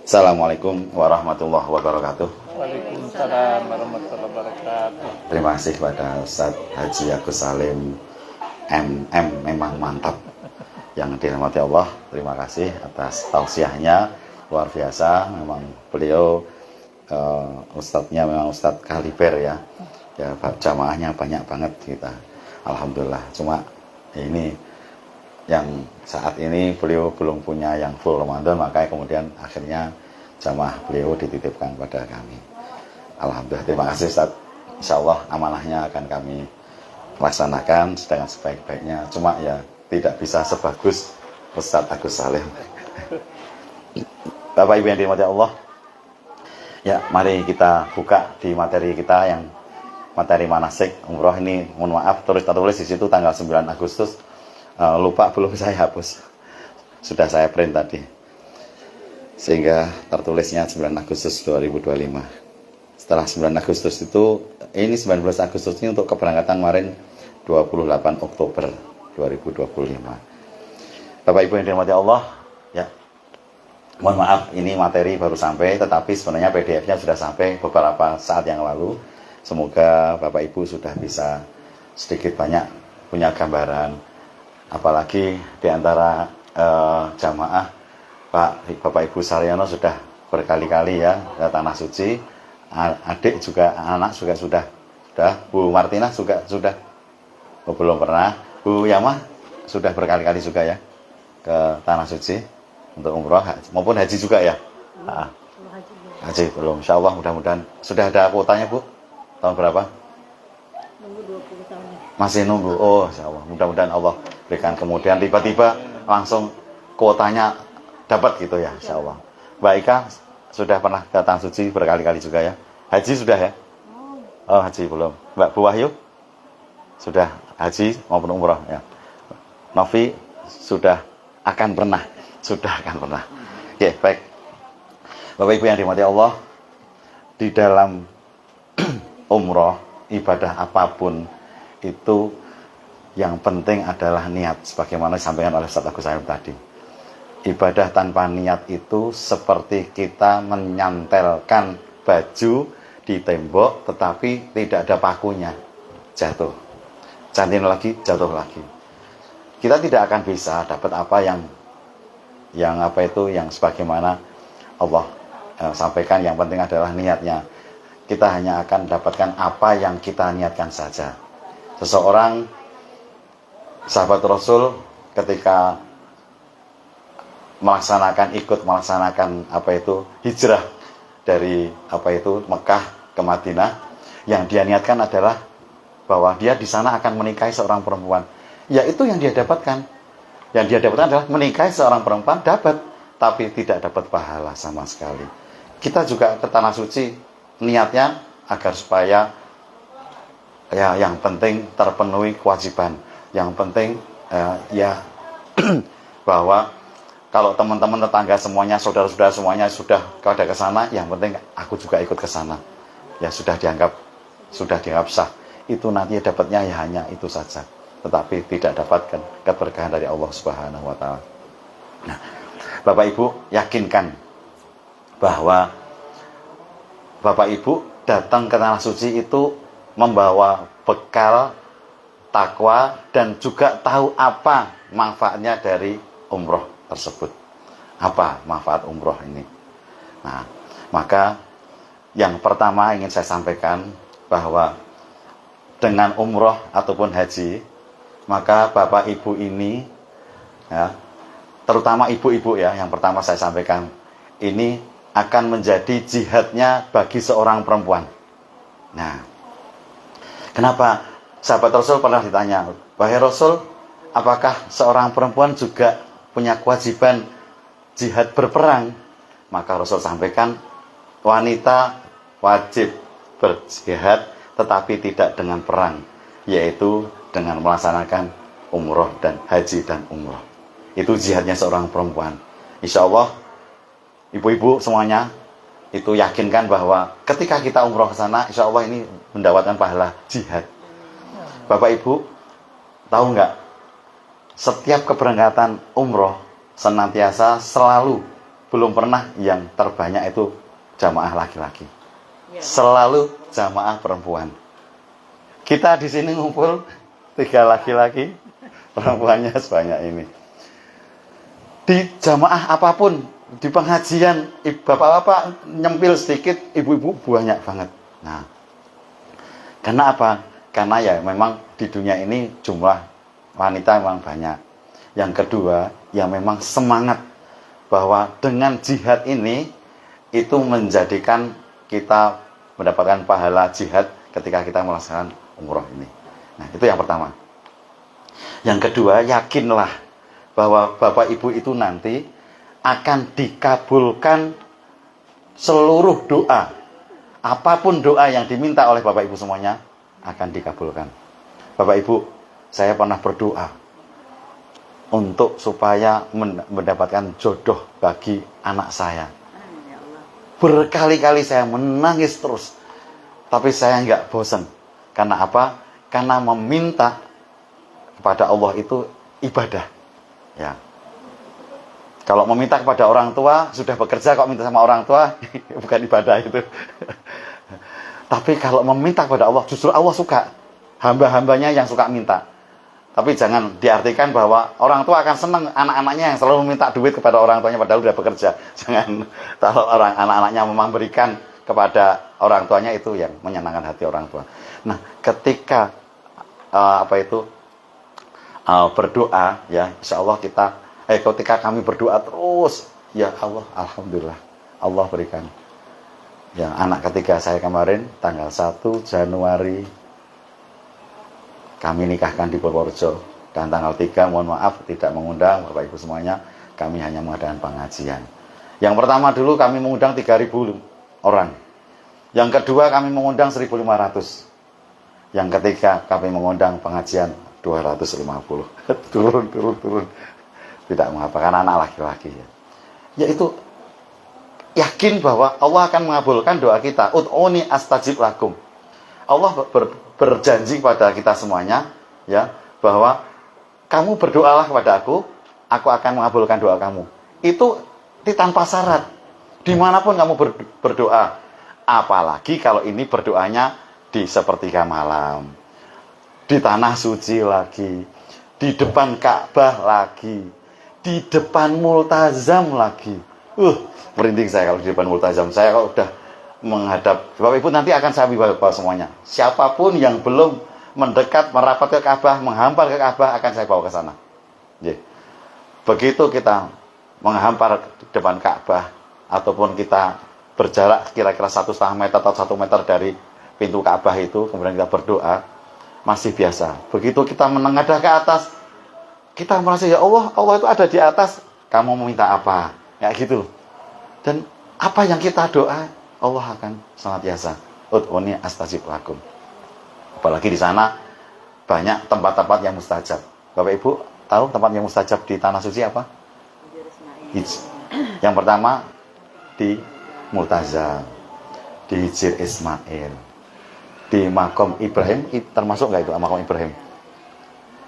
Assalamualaikum warahmatullahi wabarakatuh. Waalaikumsalam warahmatullahi wabarakatuh. Terima kasih kepada Ustadz Haji Agus Salim MM, memang mantap. Yang dirahmati Allah, terima kasih atas tausiahnya, luar biasa. Memang beliau ustadznya memang ustadz kaliber ya. Ya jamaahnya banyak banget kita. Alhamdulillah. Cuma ini yang saat ini beliau belum punya yang full Ramadan, makanya kemudian akhirnya jamaah beliau dititipkan pada kami. Alhamdulillah, terima kasih Ustaz. Insya Allah amanahnya akan kami laksanakan dengan sebaik-baiknya. Cuma ya tidak bisa sebagus Ustaz Agus Salim. Bapak Ibu yang dirahmati Allah, ya mari kita buka di materi kita yang materi manasik umroh ini. Mohon maaf tulis di situ tanggal 9 Agustus. Lupa belum saya hapus, sudah saya print tadi, sehingga tertulisnya 9 Agustus 2025. Setelah 9 Agustus itu, ini 19 Agustus ini untuk keberangkatan kemarin 28 Oktober 2025. Bapak Ibu yang dirahmati Allah, ya mohon maaf ini materi baru sampai, tetapi sebenarnya PDF-nya sudah sampai beberapa saat yang lalu. Semoga Bapak Ibu sudah bisa sedikit banyak punya gambaran. Apalagi di antara jamaah Bapak Ibu Saryono sudah berkali-kali ya ke Tanah Suci. Adik juga, anak juga sudah. Bu Martina juga sudah. Belum pernah. Bu Yama sudah berkali-kali juga ya ke Tanah Suci untuk umroh maupun haji juga ya. Haji belum. Insya Allah mudah-mudahan sudah ada kuotanya Bu. Tahun berapa? Nunggu 20 tahun. Masih nunggu. Oh, insya Allah. Mudah-mudahan Allah berikan kemudian tiba-tiba langsung kuotanya dapat gitu ya, insya Allah. Mbak Ika sudah pernah ke Tanah Suci berkali-kali juga ya. Haji sudah ya? Oh, haji belum. Mbak Bu Wahyu sudah haji maupun umroh ya. Novi sudah akan pernah. Oke, baik. Bapak Ibu yang dirahmati Allah, di dalam umroh, ibadah apapun itu yang penting adalah niat, sebagaimana disampaikan oleh Ustaz Agus Salim tadi. Ibadah tanpa niat itu seperti kita menyantelkan baju di tembok tetapi tidak ada pakunya, jatuh. Cantin lagi, jatuh lagi. Kita tidak akan bisa dapat apa yang sebagaimana Allah sampaikan. Yang penting adalah niatnya. Kita hanya akan dapatkan apa yang kita niatkan saja. Seseorang sahabat Rasul ketika ikut melaksanakan hijrah dari Mekah ke Madinah, yang dia niatkan adalah bahwa dia di sana akan menikahi seorang perempuan. Ya, itu yang dia dapatkan. Yang dia dapatkan adalah menikahi seorang perempuan, dapat, tapi tidak dapat pahala sama sekali. Kita juga ke Tanah Suci niatnya agar supaya ya yang penting terpenuhi kewajiban. Yang penting bahwa kalau teman-teman tetangga semuanya, saudara-saudara semuanya sudah pada ke sana, yang penting aku juga ikut ke sana. Ya sudah dianggap sah. Itu nanti dapatnya ya hanya itu saja. Tetapi tidak dapatkan keberkahan dari Allah Subhanahu wa taala. Nah, Bapak Ibu yakinkan bahwa Bapak Ibu datang ke Tanah Suci itu membawa bekal takwa dan juga tahu apa manfaatnya dari umroh tersebut. Apa manfaat umroh ini? Nah, maka yang pertama ingin saya sampaikan bahwa dengan umroh ataupun haji, maka Bapak Ibu ini ya, terutama ibu-ibu ya, yang pertama saya sampaikan, ini akan menjadi jihadnya bagi seorang perempuan. Nah, kenapa? Sahabat Rasul pernah ditanya, wahai Rasul, apakah seorang perempuan juga punya kewajiban jihad berperang? Maka Rasul sampaikan, wanita wajib berjihad tetapi tidak dengan perang, yaitu dengan melaksanakan umroh dan haji dan umroh. Itu jihadnya seorang perempuan. Insya Allah ibu-ibu semuanya itu yakinkan bahwa ketika kita umroh ke sana, insya Allah ini mendapatkan pahala jihad. Bapak Ibu tahu nggak, setiap keberangkatan umroh senantiasa selalu belum pernah yang terbanyak itu jamaah laki-laki. Ya. Selalu jamaah perempuan. Kita di sini ngumpul 3 laki-laki, perempuannya sebanyak ini. Di jamaah apapun, di pengajian, bapak-bapak nyempil sedikit, ibu-ibu banyak banget. Nah, karena apa? Karena ya memang di dunia ini jumlah wanita memang banyak. Yang kedua, ya memang semangat bahwa dengan jihad ini itu menjadikan kita mendapatkan pahala jihad ketika kita melaksanakan umroh ini. Nah, itu yang pertama. Yang kedua, yakinlah bahwa Bapak Ibu itu nanti akan dikabulkan seluruh doa. Apapun doa yang diminta oleh Bapak Ibu semuanya akan dikabulkan. Bapak Ibu, saya pernah berdoa untuk supaya mendapatkan jodoh bagi anak saya. Ya Allah. Berkali-kali saya menangis terus, tapi saya nggak bosan. Karena apa? Karena meminta kepada Allah itu ibadah. Ya. Kalau meminta kepada orang tua, sudah bekerja kok minta sama orang tua, bukan ibadah itu. Tapi kalau meminta kepada Allah, justru Allah suka. Hamba-hambanya yang suka minta. Tapi jangan diartikan bahwa orang tua akan senang anak-anaknya yang selalu meminta duit kepada orang tuanya padahal sudah bekerja. Jangan. Kalau anak-anaknya memang berikan kepada orang tuanya, itu yang menyenangkan hati orang tua. Nah, ketika berdoa, ya insya Allah ketika kami berdoa terus, ya Allah, alhamdulillah, Allah berikan. Ya, anak ketiga saya kemarin tanggal 1 Januari kami nikahkan di Purworejo, dan tanggal 3 mohon maaf tidak mengundang Bapak Ibu semuanya, kami hanya mengadakan pengajian. Yang pertama dulu kami mengundang 3.000 orang. Yang kedua kami mengundang 1.500. Yang ketiga kami mengundang pengajian 250. turun. Tidak mengapa, karena anak laki-laki ya. Yaitu yakin bahwa Allah akan mengabulkan doa kita. Ud'uni astajib lakum. Allah berjanji kepada kita semuanya, ya, bahwa kamu berdoalah kepada aku akan mengabulkan doa kamu. Itu tanpa syarat. Dimanapun kamu berdoa. Apalagi kalau ini berdoanya di sepertiga malam, di tanah suci lagi, di depan Ka'bah lagi, di depan multazam lagi. Merinding saya kalau di depan multazam. Saya kalau udah menghadap Bapak Ibu nanti akan saya bawa semuanya. Siapapun yang belum mendekat, merapat ke Ka'bah, menghampar ke Ka'bah, akan saya bawa ke sana. Begitu kita menghampar di depan Ka'bah, ataupun kita berjarak kira-kira 1,5 meter atau 1 meter dari pintu Ka'bah itu, kemudian kita berdoa, masih biasa. Begitu kita menengadah ke atas, kita merasa, ya Allah, Allah itu ada di atas, kamu meminta apa? Ya gitu. Dan apa yang kita doa, Allah akan senantiasa ud'uni astajib lakum. Apalagi di sana banyak tempat-tempat yang mustajab. Bapak Ibu tahu tempat yang mustajab di Tanah Suci apa? Yang pertama di Multazam, di Hijir Ismail, di Makom Ibrahim, termasuk nggak itu Makom Ibrahim?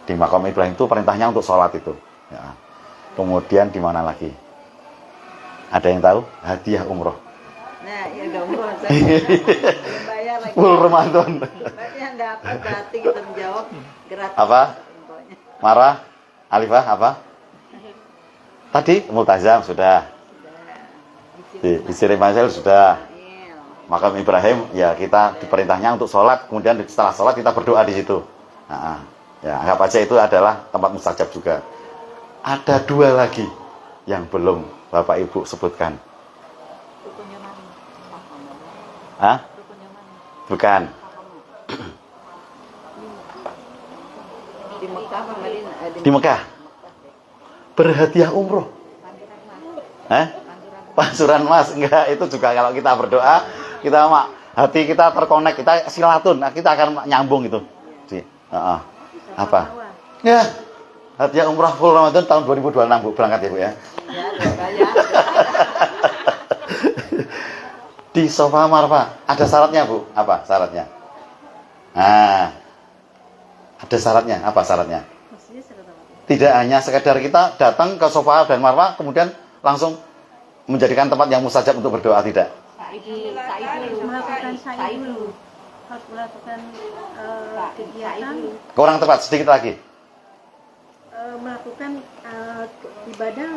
Di Makom Ibrahim itu perintahnya untuk sholat itu. Ya. Kemudian di mana lagi? Ada yang tahu? Hadiah umroh. Nah, ya udah umroh. Belum bayar lagi. Full Ramadan. Berarti yang dapat berarti kita menjawab gratis. Apa? Umrohnya. Marah? Alifah apa? Tadi Multazam sudah. Di Hijir Ismail sudah. Makam Ibrahim, ya kita diperintahnya untuk sholat, kemudian setelah sholat kita berdoa di situ. Nah, ya anggap aja itu adalah tempat mustajab juga. Ada 2 lagi yang belum Bapak Ibu sebutkan. Rukunnya mana? Hah? Rukunnya mana? Bukan. Di Mekah apa Madinah? Di Mekah. Berhadiah umroh. Pancuran emas. Enggak, itu juga kalau kita berdoa, kita hati kita terkonek, kita silatun, kita akan nyambung itu. Apa? Ya. Hadiah umrah full Ramadan tahun 2026 Bu, berangkat ya Bu ya. Ya, Di Safa Marwah ada syaratnya Bu. Apa syaratnya? Nah, ada syaratnya. Apa syaratnya? maksudnya sekarang apa? Tidak hanya sekedar kita datang ke Safa dan Marwah kemudian langsung menjadikan tempat yang mustajab untuk berdoa tidak? Melakukan sa'i dulu. Harus melakukan kegiatan, Kurang tepat, sedikit lagi. melakukan ibadah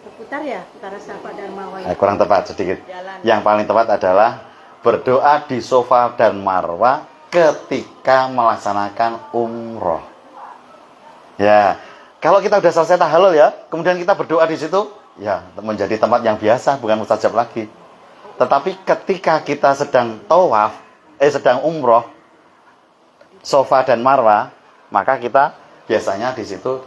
berputar ya, putar Safa dan Marwah. Kurang tepat sedikit. Jalan. Yang paling tepat adalah berdoa di Safa dan Marwah ketika melaksanakan umroh. Ya, kalau kita udah selesai tahallul ya, kemudian kita berdoa di situ, ya menjadi tempat yang biasa, bukan mustajab lagi. Tetapi ketika kita sedang tawaf, sedang umroh, Safa dan Marwah, maka kita biasanya di situ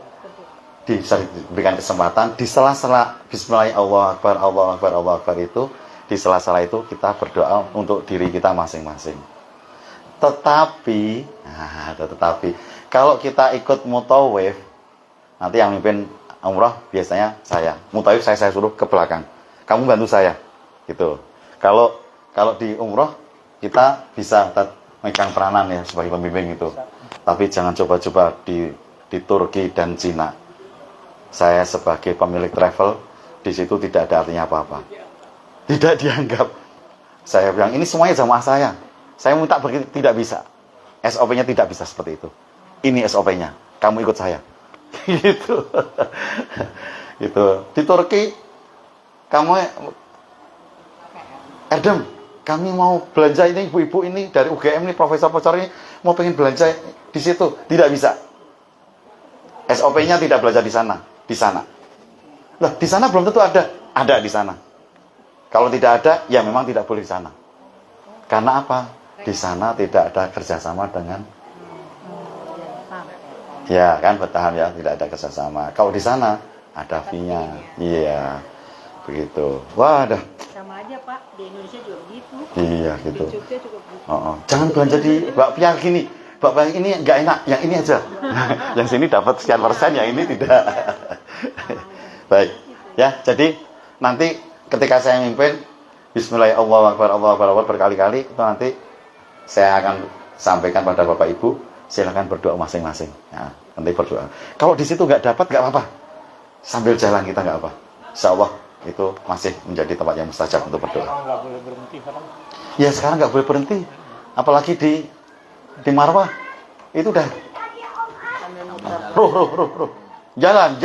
diberikan kesempatan di sela-sela Bismillah Allahu Akbar, Allahu Akbar, Allahu Akbar itu, di sela-sela itu kita berdoa untuk diri kita masing-masing. Tetapi kalau kita ikut mutawif, nanti yang mimpin umrah biasanya saya. Mutawif saya suruh ke belakang. Kamu bantu saya, gitu. Kalau di umrah kita bisa megang peranan ya sebagai pembimbing itu. Tapi jangan coba-coba di Turki dan Cina. Saya sebagai pemilik travel di situ tidak ada artinya apa-apa. Tidak dianggap. Saya bilang ini semuanya jamaah saya. Saya minta tidak bisa. SOP-nya tidak bisa seperti itu. Ini SOP-nya. Kamu ikut saya. Gitu. Gitu. Di Turki kamu Erdem, kami mau belanja ini, ibu-ibu ini dari UGM ini, profesor-profesor ini mau pengen belanja di situ, tidak bisa. SOP-nya tidak belajar di sana. Lah, di sana belum tentu ada di sana. Kalau tidak ada, ya memang tidak boleh di sana. Karena apa? Di sana tidak ada kerjasama dengan, ya kan, bertahan ya, tidak ada kerjasama. Kalau di sana ada fee-nya, iya, begitu. Wah, dah. Sama aja Pak, di Indonesia juga begitu. Iya, gitu. Di Jogja juga begitu. Jangan belanja di bakpia gini. Bakpia ini nggak enak, yang ini aja. Yang sini dapat sekian persen, yang ini tidak. Baik, ya. Jadi nanti ketika saya mimpin Bismillahirrahmanirrahim, Allahu Akbar berkali-kali, itu nanti saya akan sampaikan pada Bapak Ibu, silakan berdoa masing-masing. Nah, nanti berdoa. Kalau di situ nggak dapat, nggak apa-apa. Sambil jalan kita nggak apa. Insya Allah itu masih menjadi tempat yang mustajab untuk berdoa. Nggak boleh berhenti sekarang. Ya sekarang nggak boleh berhenti, apalagi di Marwah itu udah ruh. Jalan.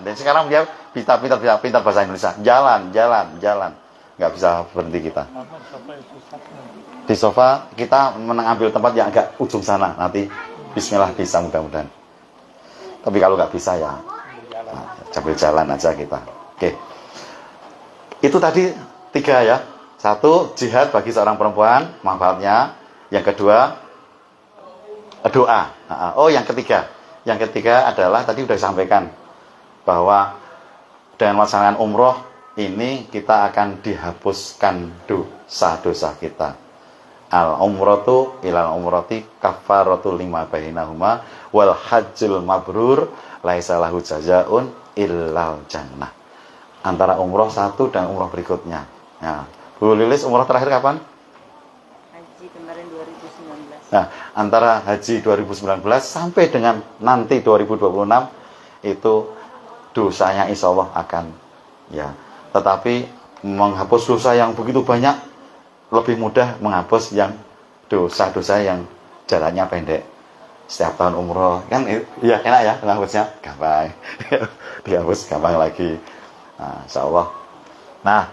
Dan sekarang dia pintar bahasa Indonesia. Jalan. Nggak bisa berhenti kita. Di sofa kita mengambil tempat yang agak ujung sana. Nanti Bismillah bisa mudah-mudahan. Tapi kalau nggak bisa ya sambil jalan aja kita. Oke. Itu tadi 3 ya. 1, jihad bagi seorang perempuan, manfaatnya. Yang kedua, doa. Yang ketiga adalah tadi sudah disampaikan bahwa dengan melaksanakan umroh ini kita akan dihapuskan dosa-dosa kita. Al-umratu ilal umrati kafaratu lima bainahuma wal hajjul mabrur laisa lahu jazaun illal jannah. Antara umroh satu dan umroh berikutnya. Nah, Bu Lilis umroh terakhir kapan? Haji kemarin 2019. Nah, antara haji 2019 sampai dengan nanti 2026 itu dosanya insya Allah akan ya. Tetapi menghapus dosa yang begitu banyak lebih mudah menghapus yang dosa-dosa yang jalannya pendek. Setiap tahun umroh kan ya enak ya menghapusnya gampang. Dihapus gampang lagi. Nah, insya Allah. Nah,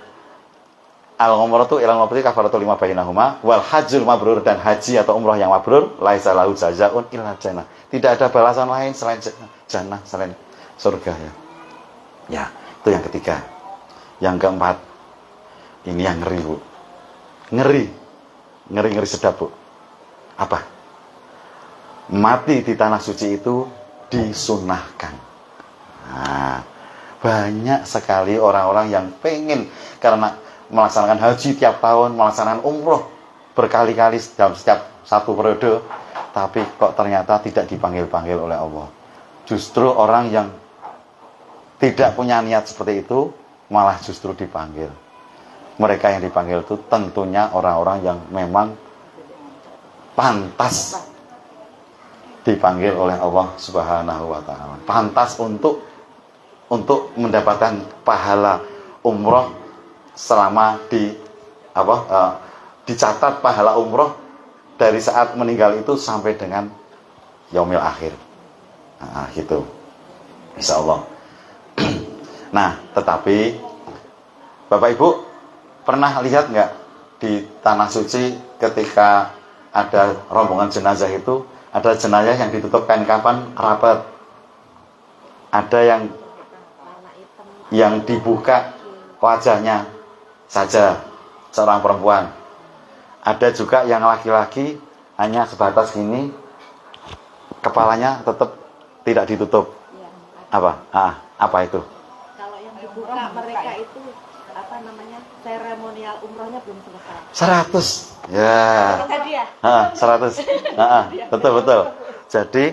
al-umratu ilal umrati kafaratu lima bainahuma wal hajjul mabrur, dan haji atau umroh yang mabrur laisa lahu jazaun illa jannah. Tidak ada balasan lain selain jannah, selain surga ya. Ya, itu yang ketiga. Yang keempat, ini yang ngeri, Bu. Ngeri sedap, Bu. Apa? Mati di tanah suci itu disunahkan. Nah, banyak sekali orang-orang yang pengen karena melaksanakan haji tiap tahun, melaksanakan umroh berkali-kali dalam setiap satu periode, tapi kok ternyata tidak dipanggil-panggil oleh Allah. Justru orang yang tidak punya niat seperti itu malah justru dipanggil. Mereka yang dipanggil itu tentunya orang-orang yang memang pantas dipanggil oleh Allah Subhanahu wa taala. Pantas untuk mendapatkan pahala umroh selama dicatat pahala umroh dari saat meninggal itu sampai dengan yaumil akhir. Nah, gitu. Insya Allah. Nah, tetapi Bapak Ibu pernah lihat nggak di tanah suci ketika ada rombongan jenazah itu, ada jenazah yang ditutup kain kafan rapat, ada yang dibuka wajahnya saja seorang perempuan, ada juga yang laki-laki hanya sebatas gini, kepalanya tetap tidak ditutup. Apa itu? Kalau yang dibuka mereka itu apa namanya, seremonial umrohnya belum selesai. 100. Ya. Tadi ya? 100. Betul. Jadi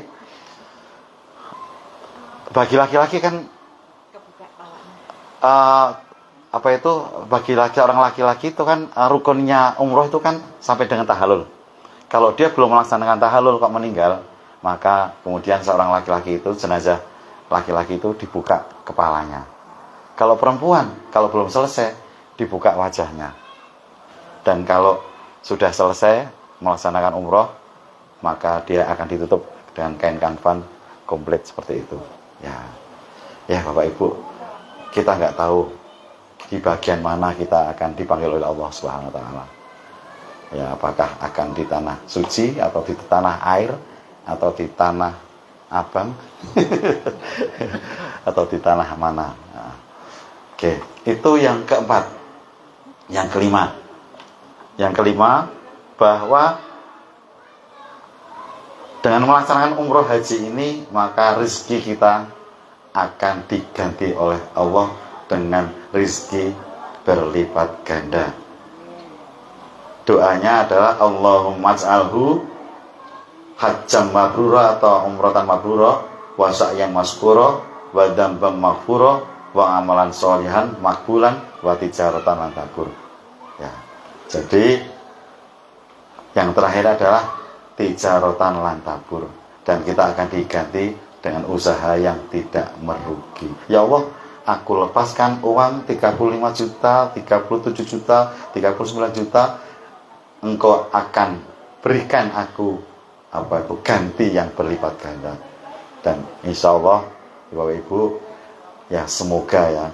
bagi laki-laki kan Kebuka kepalanya. bagi orang laki-laki itu kan rukunnya umroh itu kan sampai dengan tahallul. Kalau dia belum melaksanakan tahallul kok meninggal, maka kemudian seorang laki-laki itu, jenazah laki-laki itu dibuka kepalanya. Kalau perempuan, kalau belum selesai, dibuka wajahnya. Dan kalau sudah selesai melaksanakan umroh, maka dia akan ditutup dengan kain kafan komplit seperti itu. Ya Bapak Ibu, kita nggak tahu di bagian mana kita akan dipanggil oleh Allah Subhanahu Wa Taala. Ya, apakah akan di tanah suci atau di tanah air atau di tanah abang atau di tanah mana? Nah, oke, itu yang keempat. Yang kelima, bahwa dengan melaksanakan umroh haji ini, maka rezeki kita akan diganti oleh Allah dengan rezeki berlipat ganda. Doanya adalah Allahumma ij'alhu hajjam mabrura atau umratan mabrura wa sa'yan maskura wa dzamban maghfura wa amalan sholihan makbulan wa tijaratan lan tabur. Ya. Jadi yang terakhir adalah tijaratan lan tabur, dan kita akan diganti dengan usaha yang tidak merugi. Ya Allah, aku lepaskan uang 35 juta, 37 juta, 39 juta, Engkau akan berikan aku ganti yang berlipat ganda. Dan insya Allah Bapak Ibu, ya semoga ya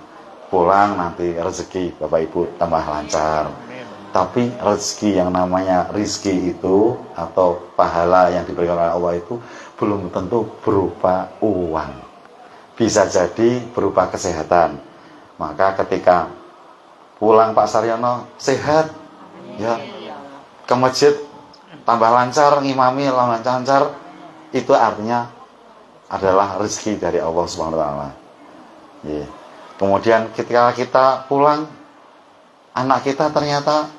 pulang nanti rezeki Bapak Ibu tambah lancar. Tapi rezeki yang namanya rezeki itu atau pahala yang diberikan oleh Allah itu belum tentu berupa uang. Bisa jadi berupa kesehatan. Maka ketika pulang Pak Saryono sehat, ya ke masjid tambah lancar, ngimami lancar, itu artinya adalah rezeki dari Allah Subhanahu Wa Taala. Yeah. Kemudian ketika kita pulang, anak kita ternyata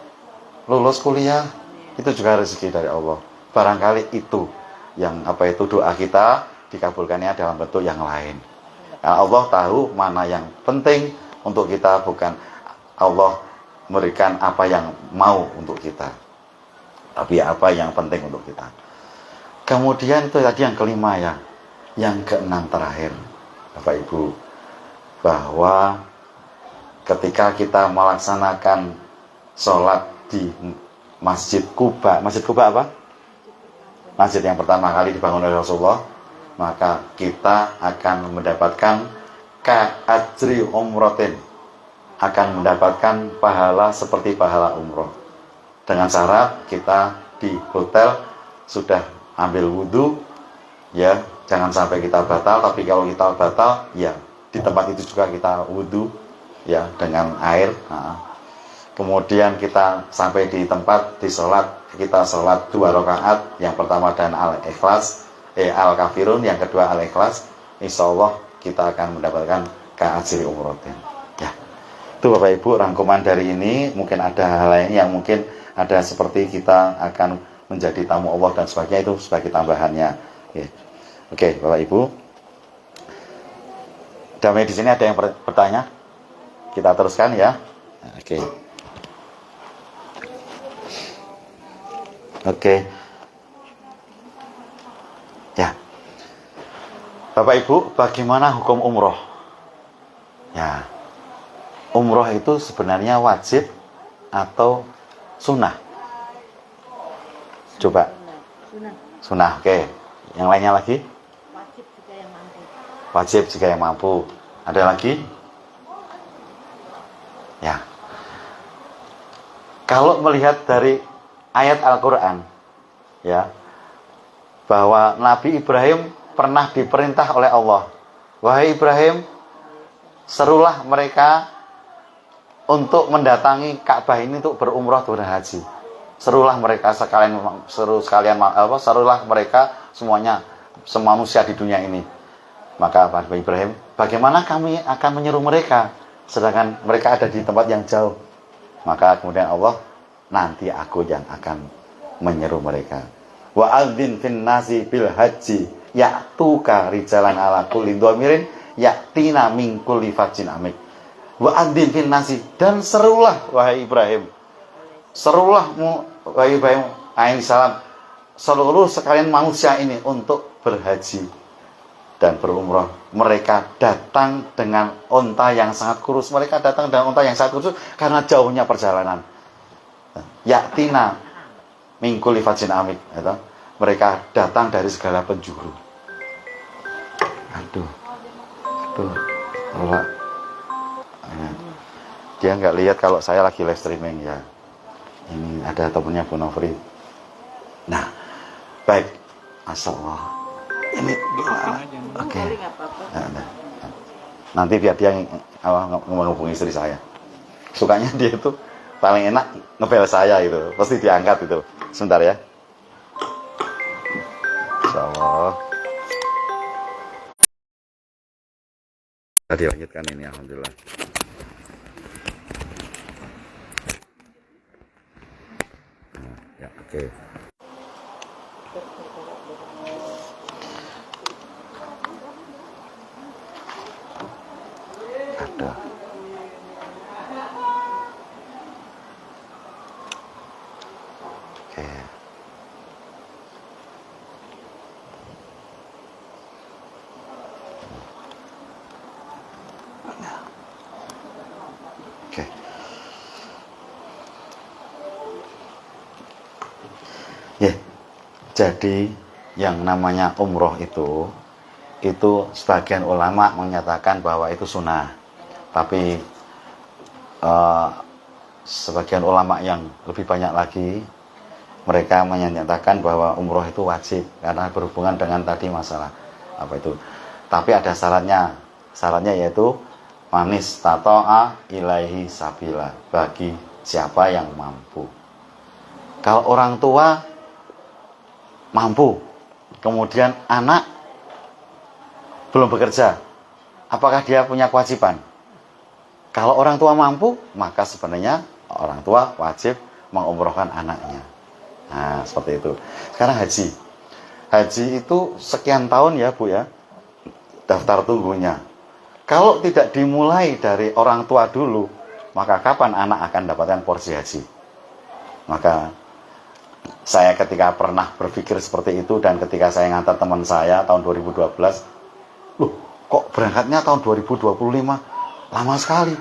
lulus kuliah, itu juga rezeki dari Allah. Barangkali itu yang doa kita dikabulkannya dalam bentuk yang lain. Nah, Allah tahu mana yang penting untuk kita, bukan Allah memberikan apa yang mau untuk kita, tapi apa yang penting untuk kita. Kemudian itu tadi yang kelima ya. Yang keenam terakhir, Bapak Ibu, bahwa ketika kita melaksanakan sholat di Masjid Quba apa? Masjid yang pertama kali dibangun oleh Rasulullah, maka kita akan mendapatkan ka'ajri umrotin, akan mendapatkan pahala seperti pahala umroh. Dengan syarat kita di hotel sudah ambil wudhu, ya jangan sampai kita batal. Tapi kalau kita batal, ya di tempat itu juga kita wudhu, ya dengan air. Kemudian kita sampai di tempat di sholat, kita sholat 2 rakaat, yang pertama dan al-kafirun, yang kedua al-ikhlas. Insya Allah kita akan mendapatkan ka'ajri umrotin. Ya, itu Bapak Ibu rangkuman dari ini. Mungkin ada hal lain yang mungkin ada seperti kita akan menjadi tamu Allah dan sebagainya, itu sebagai tambahannya. Oke, Bapak Ibu. Damai di sini ada yang bertanya? Kita teruskan ya. Oke. Ya. Bapak Ibu, bagaimana hukum umroh? Ya. umroh itu sebenarnya wajib atau sunnah? Coba. Sunnah. Sunnah, oke. Yang lainnya lagi? Wajib juga yang mampu. Wajib jika yang mampu. Ada lagi? Ya. Kalau melihat dari ayat Al-Quran, ya, bahwa Nabi Ibrahim pernah diperintah oleh Allah, wahai Ibrahim, serulah mereka untuk mendatangi Ka'bah ini untuk berumrah dan haji. Serulah mereka serulah mereka semuanya, semua manusia di dunia ini. Maka Nabi Ibrahim, bagaimana kami akan menyeru mereka sedangkan mereka ada di tempat yang jauh? Maka kemudian Allah, nanti aku yang akan menyeru mereka. Wa adzin fin nasi bil haji ya'tuka rijalan ala kulli dhamirin ya'tina min kulli fajjin amik. Wa adzin fin nasi, dan serulah wahai Ibrahim. Serulah wahai Ibrahim alaihi salam, seluruh sekalian manusia ini untuk berhaji dan berumrah. Mereka datang dengan unta yang sangat kurus. Mereka datang dengan unta yang sangat kurus karena jauhnya perjalanan. Yaktina mingkul fajin amik. Mereka datang dari segala penjuru. Aduh. Allah. Dia nggak lihat kalau saya lagi live streaming ya. Ini ada temennya Bu Nofri. Nah, baik. Masyaallah. Ini oke. Nanti biar dia menghubungi istri saya. Sukanya dia itu paling enak ngebel saya itu. Pasti diangkat itu. Sebentar ya. Insyaallah. Tadi lanjutkan ini, alhamdulillah. Nah, ya, oke. Ada. Oke. Oke. Ya. Jadi yang namanya umroh itu sebagian ulama menyatakan bahwa itu sunnah. Tapi sebagian ulama yang lebih banyak lagi, mereka menyatakan bahwa umroh itu wajib karena berhubungan dengan tadi masalah apa itu. Tapi ada syaratnya. Syaratnya yaitu manis tato'a ilaihi sabila, bagi siapa yang mampu. Kalau orang tua mampu, kemudian anak belum bekerja, apakah dia punya kewajiban? Kalau orang tua mampu, maka sebenarnya orang tua wajib mengumrohkan anaknya. Nah, seperti itu. Sekarang haji. Haji itu sekian tahun ya Bu ya, daftar tunggunya. Kalau tidak dimulai dari orang tua dulu, maka kapan anak akan dapatkan porsi haji? Maka saya ketika pernah berpikir seperti itu, dan ketika saya ngantar teman saya tahun 2012, loh kok berangkatnya tahun 2025? Lama sekali.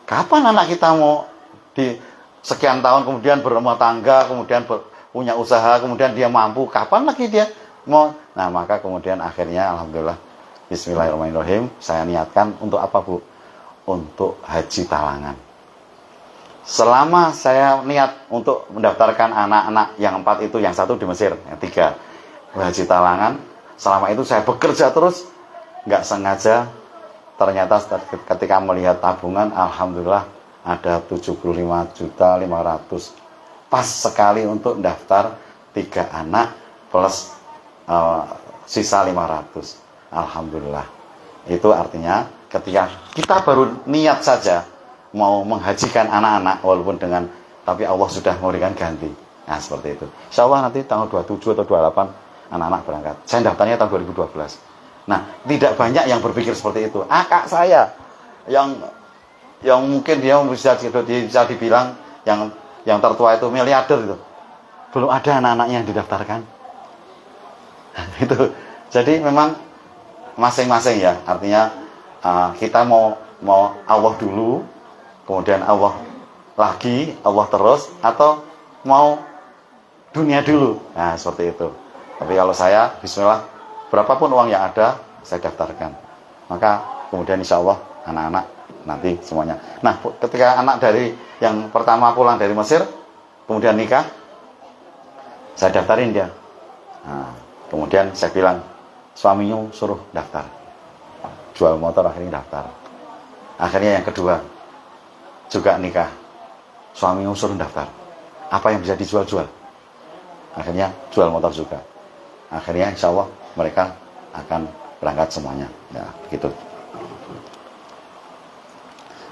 Kapan anak kita mau di sekian tahun kemudian berumah tangga, kemudian punya usaha, kemudian dia mampu, kapan lagi dia mau? Nah, maka kemudian akhirnya alhamdulillah, bismillahirrahmanirrahim, saya niatkan untuk apa Bu? Untuk haji talangan. Selama saya niat untuk mendaftarkan anak-anak yang 4 itu, yang 1 di Mesir, yang 3 haji talangan, selama itu saya bekerja terus, nggak sengaja ternyata ketika melihat tabungan, alhamdulillah ada 75.500.000 pas sekali untuk daftar 3 anak plus sisa 500. Alhamdulillah. Itu artinya ketika kita baru niat saja mau menghajikan anak-anak, walaupun dengan, tapi Allah sudah memberikan ganti. Nah, seperti itu. Insya Allah nanti tanggal 27 atau 28 anak-anak berangkat. Saya daftarnya tahun 2012. Nah, tidak banyak yang berpikir seperti itu. Kakak saya yang mungkin dia bisa dibilang yang tertua itu miliarder itu, belum ada anak-anaknya yang didaftarkan. Itu. Jadi memang masing-masing ya. Artinya kita mau Allah dulu, kemudian Allah lagi, Allah terus, atau mau dunia dulu. Nah, seperti itu. Tapi kalau saya, bismillah, berapapun uang yang ada, saya daftarkan. Maka kemudian insya Allah anak-anak nanti semuanya. Nah, ketika anak dari yang pertama pulang dari Mesir, kemudian nikah, saya daftarin dia. Nah, kemudian saya bilang, suaminya suruh daftar. Jual motor akhirnya daftar. Akhirnya yang kedua, juga nikah. Suaminya suruh daftar. Apa yang bisa dijual-jual? Akhirnya jual motor juga. Akhirnya insya Allah mereka akan berangkat semuanya. Ya, begitu.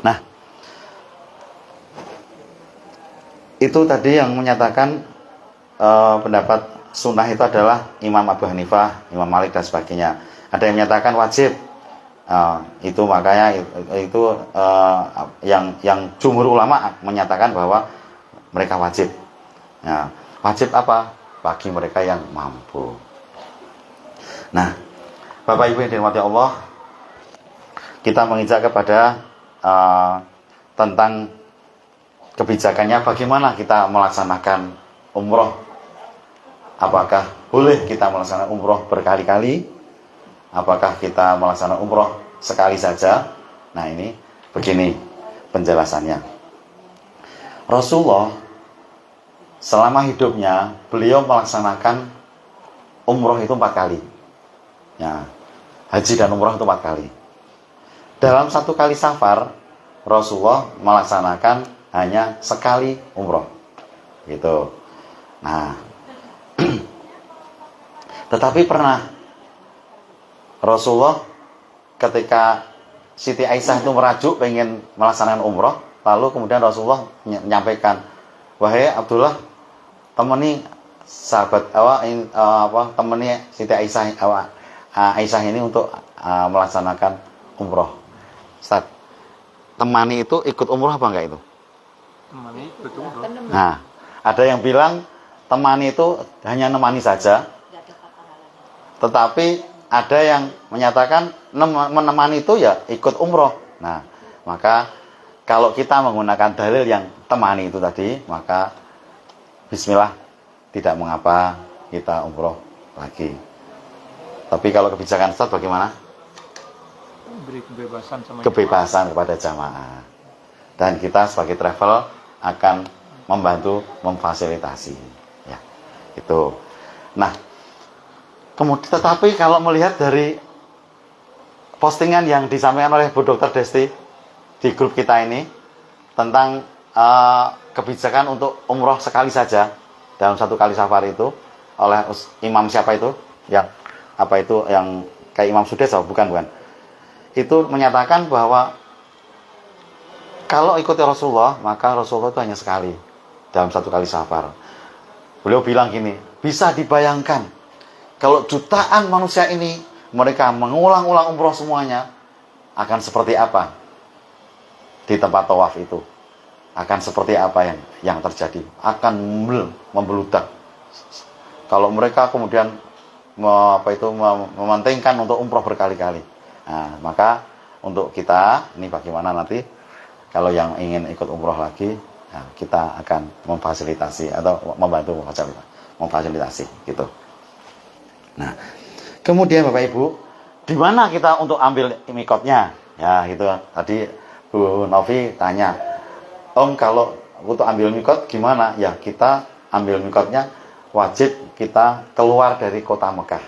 Nah, itu tadi yang menyatakan pendapat sunnah itu adalah Imam Abu Hanifah, Imam Malik dan sebagainya. Ada yang menyatakan wajib. Itu makanya itu yang jumhur ulama menyatakan bahwa mereka wajib. Ya, wajib apa? Bagi mereka yang mampu. Nah, Bapak Ibu yang dirahmati Allah, kita menginjak kepada tentang kebijakannya bagaimana kita melaksanakan umroh. Apakah boleh kita melaksanakan umroh berkali-kali? Apakah kita melaksanakan umroh sekali saja? Nah, ini begini penjelasannya. Rasulullah selama hidupnya beliau melaksanakan umroh itu 4 kali. Ya, haji dan umroh itu 4 kali. Dalam 1 kali safar, Rasulullah melaksanakan hanya sekali umroh. Gitu. Nah, tetapi pernah Rasulullah ketika Siti Aisyah itu merajuk pengen melaksanakan umroh, lalu kemudian Rasulullah menyampaikan, wahai Abdullah, temani sahabat temani Siti Aisyah Aisyah ini untuk melaksanakan umroh. Ustaz, temani itu ikut umroh apa enggak itu? Temani ikut umroh. Nah, ada yang bilang temani itu hanya nemani saja, tetapi ada yang menyatakan menemani itu ya ikut umroh. Nah, maka kalau kita menggunakan dalil yang temani itu tadi, maka bismillah, tidak mengapa kita umroh lagi. Tapi kalau kebijakan Ustaz bagaimana? Beri kebebasan sama Kebebasan kepada jamaah. Dan kita sebagai travel akan membantu memfasilitasi. Ya, itu. Nah, kemudian tetapi kalau melihat dari postingan yang disampaikan oleh Bu Dr. Desti di grup kita ini tentang kebijakan untuk umroh sekali saja dalam 1 kali safar itu oleh imam siapa itu? Yang apa itu yang kayak Imam Sudes? Bukan. Itu menyatakan bahwa kalau ikuti Rasulullah, maka Rasulullah itu hanya sekali dalam 1 kali safar. Beliau bilang gini, bisa dibayangkan kalau jutaan manusia ini mereka mengulang-ulang umroh semuanya, akan seperti apa di tempat tawaf itu? Akan seperti apa yang terjadi? Akan membeludak. Kalau mereka kemudian mementingkan untuk umroh berkali-kali. Nah, maka untuk kita ini bagaimana nanti kalau yang ingin ikut umroh lagi, nah, kita akan memfasilitasi atau membantu memfasilitasi gitu. Nah, kemudian Bapak Ibu, di mana kita untuk ambil mikotnya? Ya, gitu. Tadi Bu Novi tanya, Om, kalau untuk ambil mikot gimana? Ya, kita ambil mikotnya wajib kita keluar dari kota Mekah.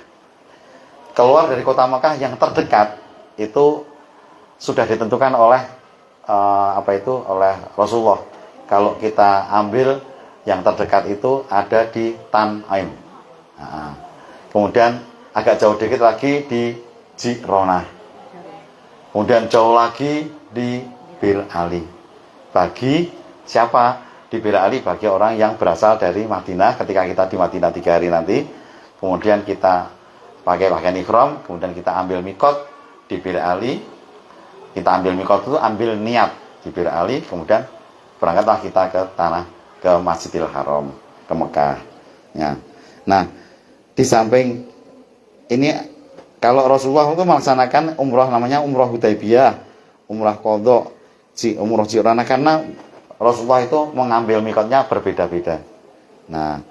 Keluar dari kota Mekah yang terdekat itu sudah ditentukan oleh oleh Rasulullah. Kalau kita ambil yang terdekat itu ada di Tan'im. Nah, kemudian agak jauh dikit lagi di Jironah. Kemudian jauh lagi di Bir Ali. Bagi siapa? Di Bir Ali bagi orang yang berasal dari Madinah. Ketika kita di Madinah 3 hari nanti, kemudian kita pakai pakaian ihram, kemudian kita ambil mikot di Bir Ali. Kita ambil mikot itu ambil niat di Bir Ali, kemudian berangkatlah kita ke Masjidil Haram, ke Mekah. Ya. Nah, di samping ini kalau Rasulullah itu melaksanakan umroh namanya umroh Hudaybiyah, umroh qadha. umroh Jirana, karena Rasulullah itu mengambil mikotnya berbeda-beda. Nah,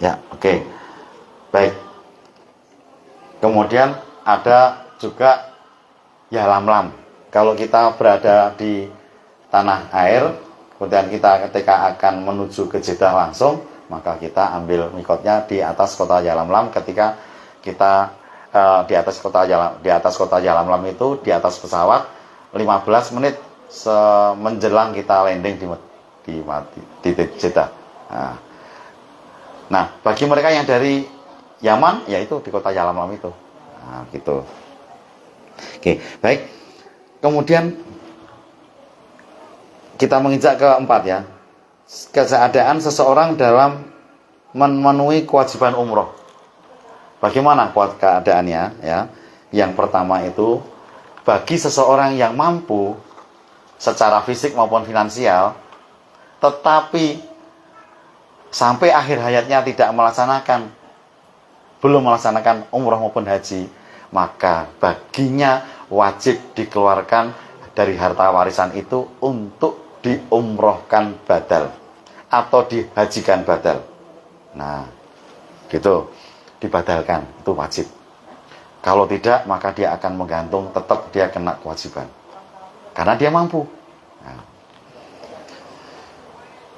ya, oke. Baik. Kemudian ada juga Yalamlam. Kalau kita berada di tanah air, kemudian kita ketika akan menuju ke Jeddah langsung, maka kita ambil mikotnya di atas kota Yalamlam. Ketika kita di atas kota Yalamlam itu, di atas pesawat 15 menit menjelang kita landing di Jeddah. Nah, bagi mereka yang dari Yaman, yaitu di kota Yalamlam itu. Nah, gitu. Oke, baik. Kemudian kita menginjak keempat ya. Keadaan seseorang dalam memenuhi kewajiban umroh. Bagaimana keadaannya ya? Yang pertama itu, bagi seseorang yang mampu secara fisik maupun finansial, tetapi sampai akhir hayatnya belum melaksanakan umroh maupun haji, maka baginya wajib dikeluarkan dari harta warisan itu untuk diumrohkan badal atau dihajikan badal. Nah, gitu, dibadalkan, itu wajib. Kalau tidak, maka dia akan menggantung, tetap dia kena kewajiban karena dia mampu. Nah,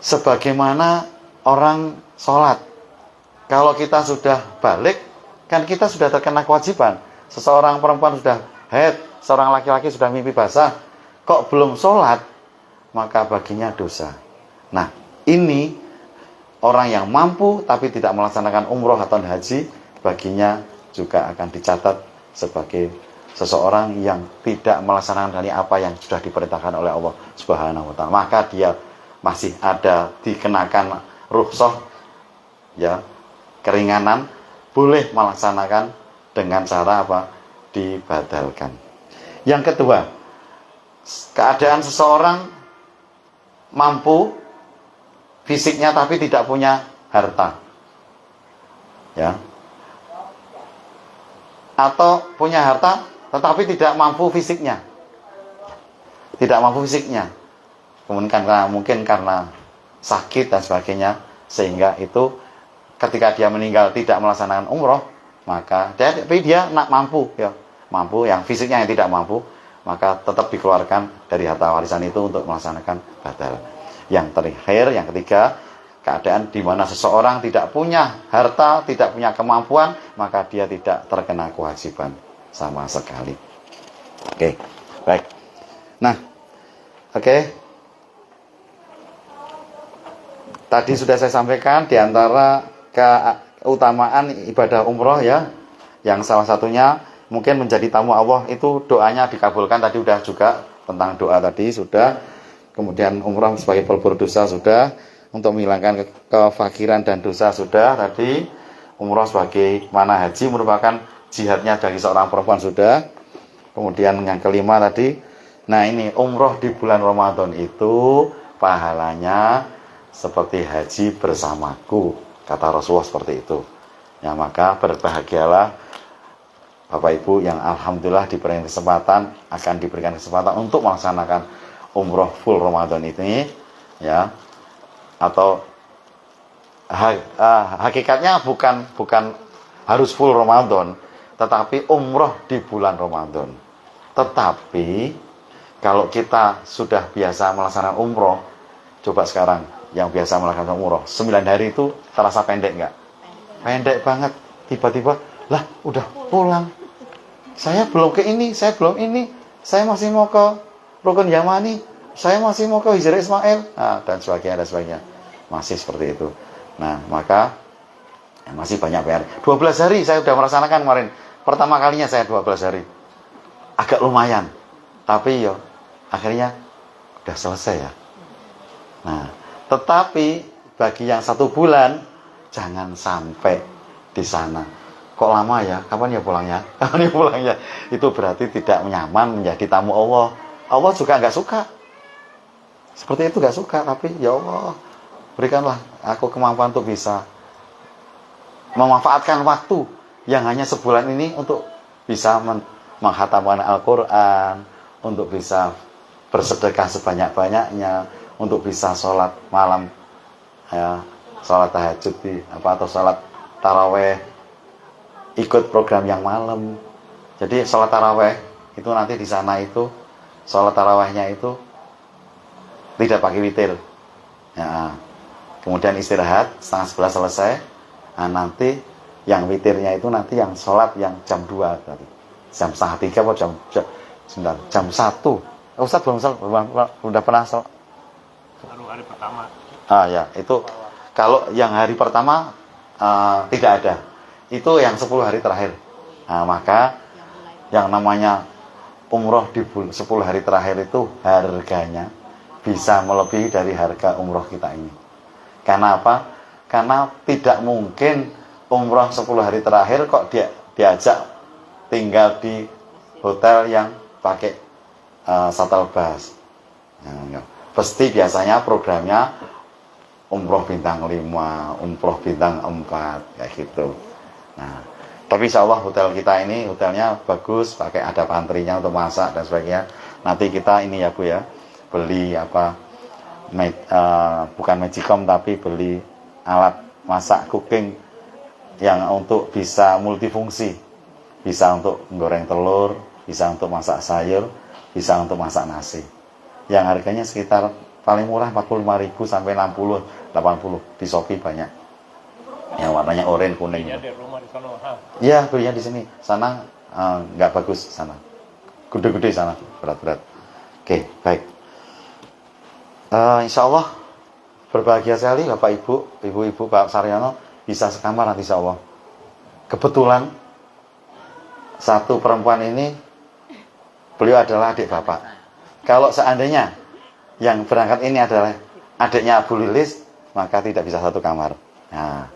sebagaimana orang sholat, kalau kita sudah balik, kan kita sudah terkena kewajiban. Seseorang perempuan sudah haid, seorang laki-laki sudah mimpi basah, kok belum sholat, maka baginya dosa. Nah, ini orang yang mampu tapi tidak melaksanakan umroh atau haji, baginya juga akan dicatat sebagai seseorang yang tidak melaksanakan apa yang sudah diperintahkan oleh Allah Subhanahu wa Ta'ala. Maka dia masih ada dikenakan rukhsah, ya, keringanan, boleh melaksanakan dengan cara apa? Dibadalkan. Yang kedua, keadaan seseorang mampu fisiknya tapi tidak punya harta, ya, atau punya harta tetapi tidak mampu fisiknya, mungkin karena sakit dan sebagainya, sehingga itu ketika dia meninggal tidak melaksanakan umroh, maka dia mampu, ya, mampu, yang fisiknya yang tidak mampu, maka tetap dikeluarkan dari harta warisan itu untuk melaksanakan badal. Yang terakhir, yang ketiga, keadaan di mana seseorang tidak punya harta, tidak punya kemampuan, maka dia tidak terkena kewajiban sama sekali. Oke, baik. Nah, oke. Tadi sudah saya sampaikan di antara keutamaan ibadah umroh, ya, yang salah satunya mungkin menjadi tamu Allah itu doanya dikabulkan. Tadi sudah juga tentang doa tadi sudah. Kemudian umroh sebagai pelebur dosa sudah, untuk menghilangkan kefakiran dan dosa sudah tadi. Umroh sebagai mana haji merupakan jihadnya dari seorang perempuan sudah. Kemudian yang kelima tadi, nah ini umroh di bulan Ramadan itu pahalanya seperti haji bersamaku, kata Rasulullah seperti itu. Ya, maka berbahagialah Bapak Ibu yang alhamdulillah diberikan kesempatan, akan diberikan kesempatan untuk melaksanakan umroh full Ramadan ini, ya. Atau hakikatnya bukan harus full Ramadan, tetapi umroh di bulan Ramadan. Tetapi kalau kita sudah biasa melaksanakan umroh, coba sekarang yang biasa melaksanakan umroh 9 hari itu terasa pendek nggak? Pendek banget. Tiba-tiba lah udah pulang, saya belum ke ini, saya belum ini, saya masih mau ke Rukun Yamani, saya masih mau ke Hijrah Ismail, dan sebagainya, masih seperti itu. Nah, maka masih banyak PR. 12 hari saya sudah merasakan kemarin, pertama kalinya saya 12 hari, agak lumayan, tapi yo akhirnya udah selesai, ya. Nah, tetapi bagi yang 1 bulan, jangan sampai di sana. Kok lama ya? Kapan ya pulangnya? Kapan ya pulangnya? Itu berarti tidak nyaman menjadi tamu Allah. Allah juga nggak suka. Seperti itu nggak suka. Tapi ya Allah, berikanlah aku kemampuan untuk bisa memanfaatkan waktu yang hanya sebulan ini untuk bisa menghatamkan Al-Quran, untuk bisa bersedekah sebanyak-banyaknya, untuk bisa sholat malam, ya, sholat tahajud atau sholat taraweh, ikut program yang malam. Jadi sholat taraweh itu nanti di sana itu sholat tarawehnya itu tidak pakai witir, ya. Kemudian istirahat setengah 11 selesai. Nah, nanti yang witirnya itu nanti yang sholat yang jam 2 berarti. Jam setengah 3 atau jam 1. Ustaz belum udah pernah sholat? Baru hari pertama. Ya, itu kalau yang hari pertama tidak ada. Itu yang 10 hari terakhir. Nah, maka yang namanya umroh di 10 hari terakhir itu harganya bisa melebihi dari harga umroh kita ini. Karena apa? Karena tidak mungkin umroh 10 hari terakhir kok diajak tinggal di hotel yang pakai shuttle bus. Nah, pasti biasanya programnya umroh bintang 5, umroh bintang 4, kayak gitu. Nah, tapi insya Allah hotel kita ini hotelnya bagus, pakai ada pantrinya untuk masak dan sebagainya. Nanti kita ini ya Bu ya, beli bukan magicom tapi beli alat masak cooking yang untuk bisa multifungsi, bisa untuk goreng telur, bisa untuk masak sayur, bisa untuk masak nasi, yang harganya sekitar paling murah 45.000 sampai 60-80 di Shopee banyak yang warnanya oranye kuning. Belinya di rumah di sana. Iya, belinya di sini. Sana nggak bagus sana, gede-gede sana, berat-berat. Oke, baik. Insya Allah berbahagia sekali Bapak Ibu, Ibu-ibu Pak Saryono bisa sekamar nanti insya Allah. Kebetulan satu perempuan ini beliau adalah adik Bapak. Kalau seandainya yang berangkat ini adalah adiknya Abu Lilis, maka tidak bisa satu kamar. Nah,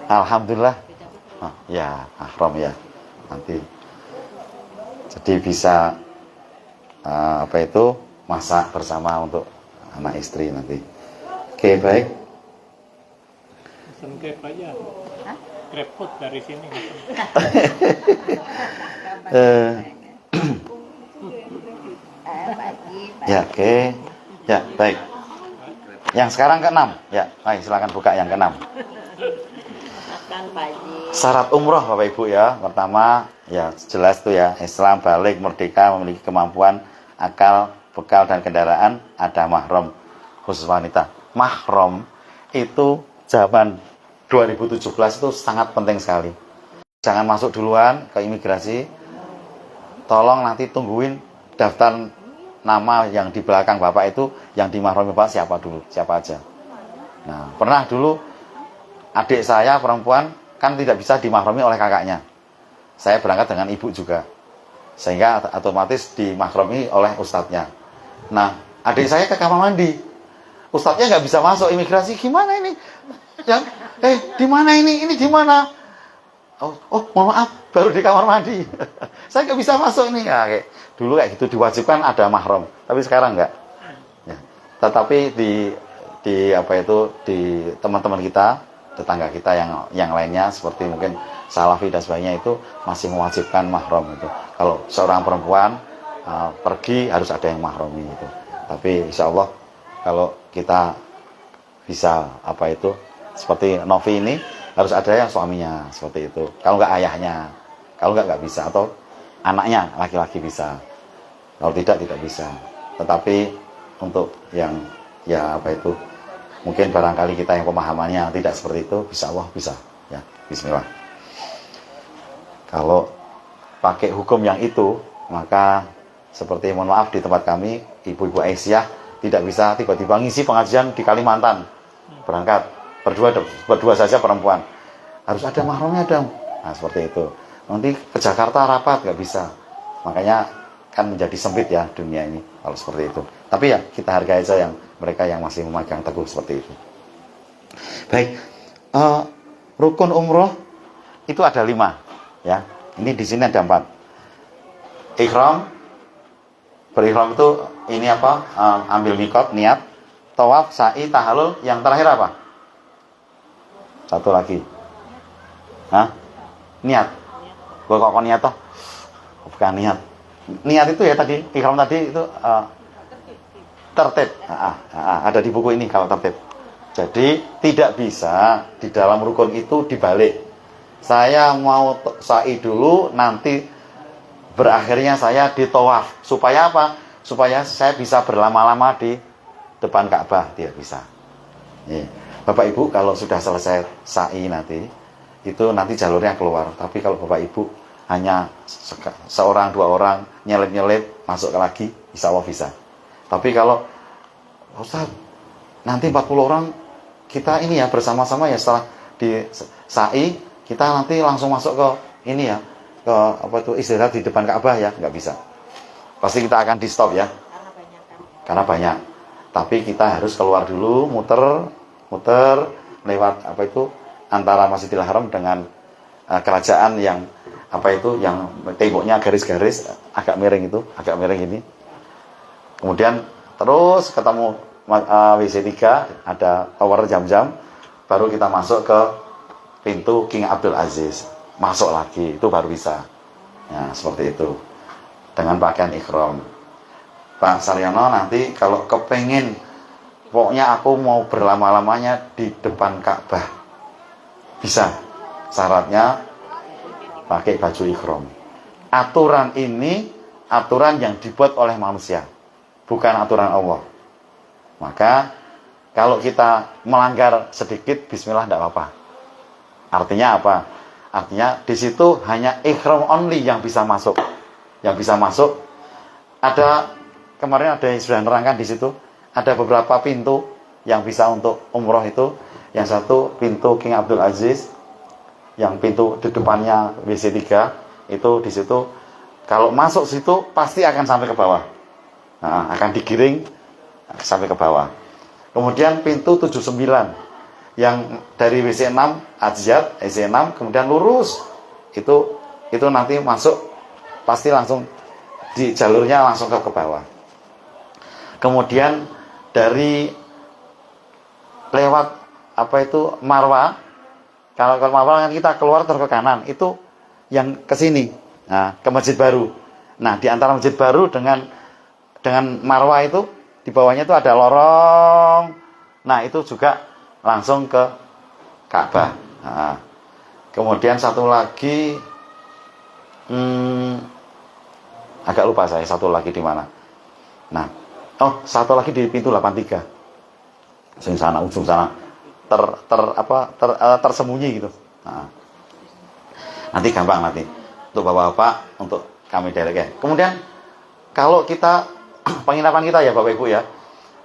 alhamdulillah. Ya, mahram ya. Nanti jadi bisa masak bersama untuk anak istri nanti. Oke, baik. Pesen Grab aja. Grab food dari sini. Ya, oke. Ya, baik. Yang sekarang ke-6. Ya, baik, silakan buka yang ke-6. Syarat umroh Bapak Ibu ya. Pertama, ya jelas tuh ya, Islam, balik, merdeka, memiliki kemampuan, akal, bekal dan kendaraan, ada mahram khusus wanita. Mahram itu zaman 2017 itu sangat penting sekali. Jangan masuk duluan ke imigrasi. Tolong nanti tungguin daftar nama yang di belakang Bapak itu, yang di mahram Bapak siapa dulu, siapa aja. Nah, pernah dulu adik saya perempuan kan tidak bisa dimahromi oleh kakaknya. Saya berangkat dengan ibu juga, sehingga otomatis dimahromi oleh ustadznya. Nah, adik saya ke kamar mandi, ustadznya nggak bisa masuk imigrasi. Gimana ini? Yang di mana ini? Ini di mana? Oh, mohon maaf, baru di kamar mandi. Saya nggak bisa masuk ini. Ya, kayak dulu kayak gitu diwajibkan ada mahram, tapi sekarang nggak. Ya. Tetapi di teman-teman kita, tetangga kita yang lainnya seperti mungkin Salafi dan sebagainya itu masih mewajibkan mahram itu. Kalau seorang perempuan pergi harus ada yang mahromi itu. Tapi insya Allah kalau kita bisa seperti Novi ini harus ada yang suaminya seperti itu. Kalau nggak ayahnya, kalau nggak bisa, atau anaknya laki-laki bisa. Kalau tidak bisa. Tetapi untuk yang mungkin barangkali kita yang pemahamannya tidak seperti itu, insya Allah bisa. Ya, Bismillah. Kalau pakai hukum yang itu, maka seperti mohon maaf di tempat kami, ibu-ibu Aisyah tidak bisa tiba-tiba ngisi pengajian di Kalimantan, berangkat berdua saja perempuan, harus ada mahramnya dong. Nah seperti itu. Nanti ke Jakarta rapat nggak bisa, makanya kan menjadi sempit ya dunia ini kalau seperti itu. Tapi ya kita hargai aja yang mereka yang masih memegang teguh seperti itu. Baik, rukun umroh itu ada 5 ya. Ini di sini ada 4. Ihram, berikhram itu ini ambil mikot, niat, tawaf, sa'i, tahallul, yang terakhir apa? Satu lagi. Niat. Gua kok niat toh? bukan niat. Niat itu ya tadi, ihram tadi itu tertib. Ada di buku ini kalau tertib. Jadi tidak bisa di dalam rukun itu dibalik. Saya mau sa'i dulu, nanti berakhirnya saya di tawaf. Supaya apa? Supaya saya bisa berlama-lama di depan Ka'bah. Tidak bisa. Nih, Bapak Ibu kalau sudah selesai sa'i nanti, itu nanti jalurnya keluar. Tapi kalau Bapak Ibu hanya seorang dua orang nyelip masuk lagi, insya Allah bisa. Tapi kalau Ustaz nanti 40 orang kita ini ya bersama-sama ya, setelah di sa'i kita nanti langsung masuk ke ini ya, ke apa itu istirahat di depan Ka'bah ya, nggak bisa. Pasti kita akan di stop ya, karena banyak. Tapi kita harus keluar dulu, muter lewat apa itu antara Masjidil Haram dengan kerajaan yang apa itu yang temboknya garis-garis agak miring ini. Kemudian terus ketemu WC3, ada tower jam-jam, baru kita masuk ke pintu King Abdul Aziz, masuk lagi, itu baru bisa. Ya, seperti itu. Dengan pakaian ihram. Pak Saryono nanti kalau kepengen, pokoknya aku mau berlama-lamanya di depan Ka'bah, bisa. Syaratnya pakai baju ihram. Aturan ini aturan yang dibuat oleh manusia, bukan aturan Allah. Maka kalau kita melanggar sedikit, bismillah, tidak apa-apa. Artinya apa? Artinya di situ hanya ihram only yang bisa masuk. Yang bisa masuk ada, kemarin ada yang sudah nerangkan di situ, ada beberapa pintu yang bisa untuk umroh itu. Yang satu pintu King Abdul Aziz, yang pintu di depannya WC3 itu di situ. Kalau masuk situ pasti akan sampai ke bawah. Nah, akan digiring sampai ke bawah. Kemudian pintu 79 yang dari WC6 Aziyad, WC6 kemudian lurus. Itu nanti masuk pasti langsung di jalurnya langsung ke bawah. Kemudian dari lewat apa itu Marwah. Kalau ke Marwah kan kita keluar terus ke kanan, itu yang ke sini. Nah, ke Masjid Baru. Nah, di antara Masjid Baru dengan Marwah itu di bawahnya itu ada lorong. Nah, itu juga langsung ke Ka'bah. Nah, kemudian satu lagi agak lupa saya satu lagi di mana. Nah, satu lagi di pintu 83. Ujung sana. Tersembunyi gitu. Nah, nanti gampang nanti untuk bapak-bapak, untuk kami direct. Kemudian kalau kita penginapan kita ya Bapak Ibu ya,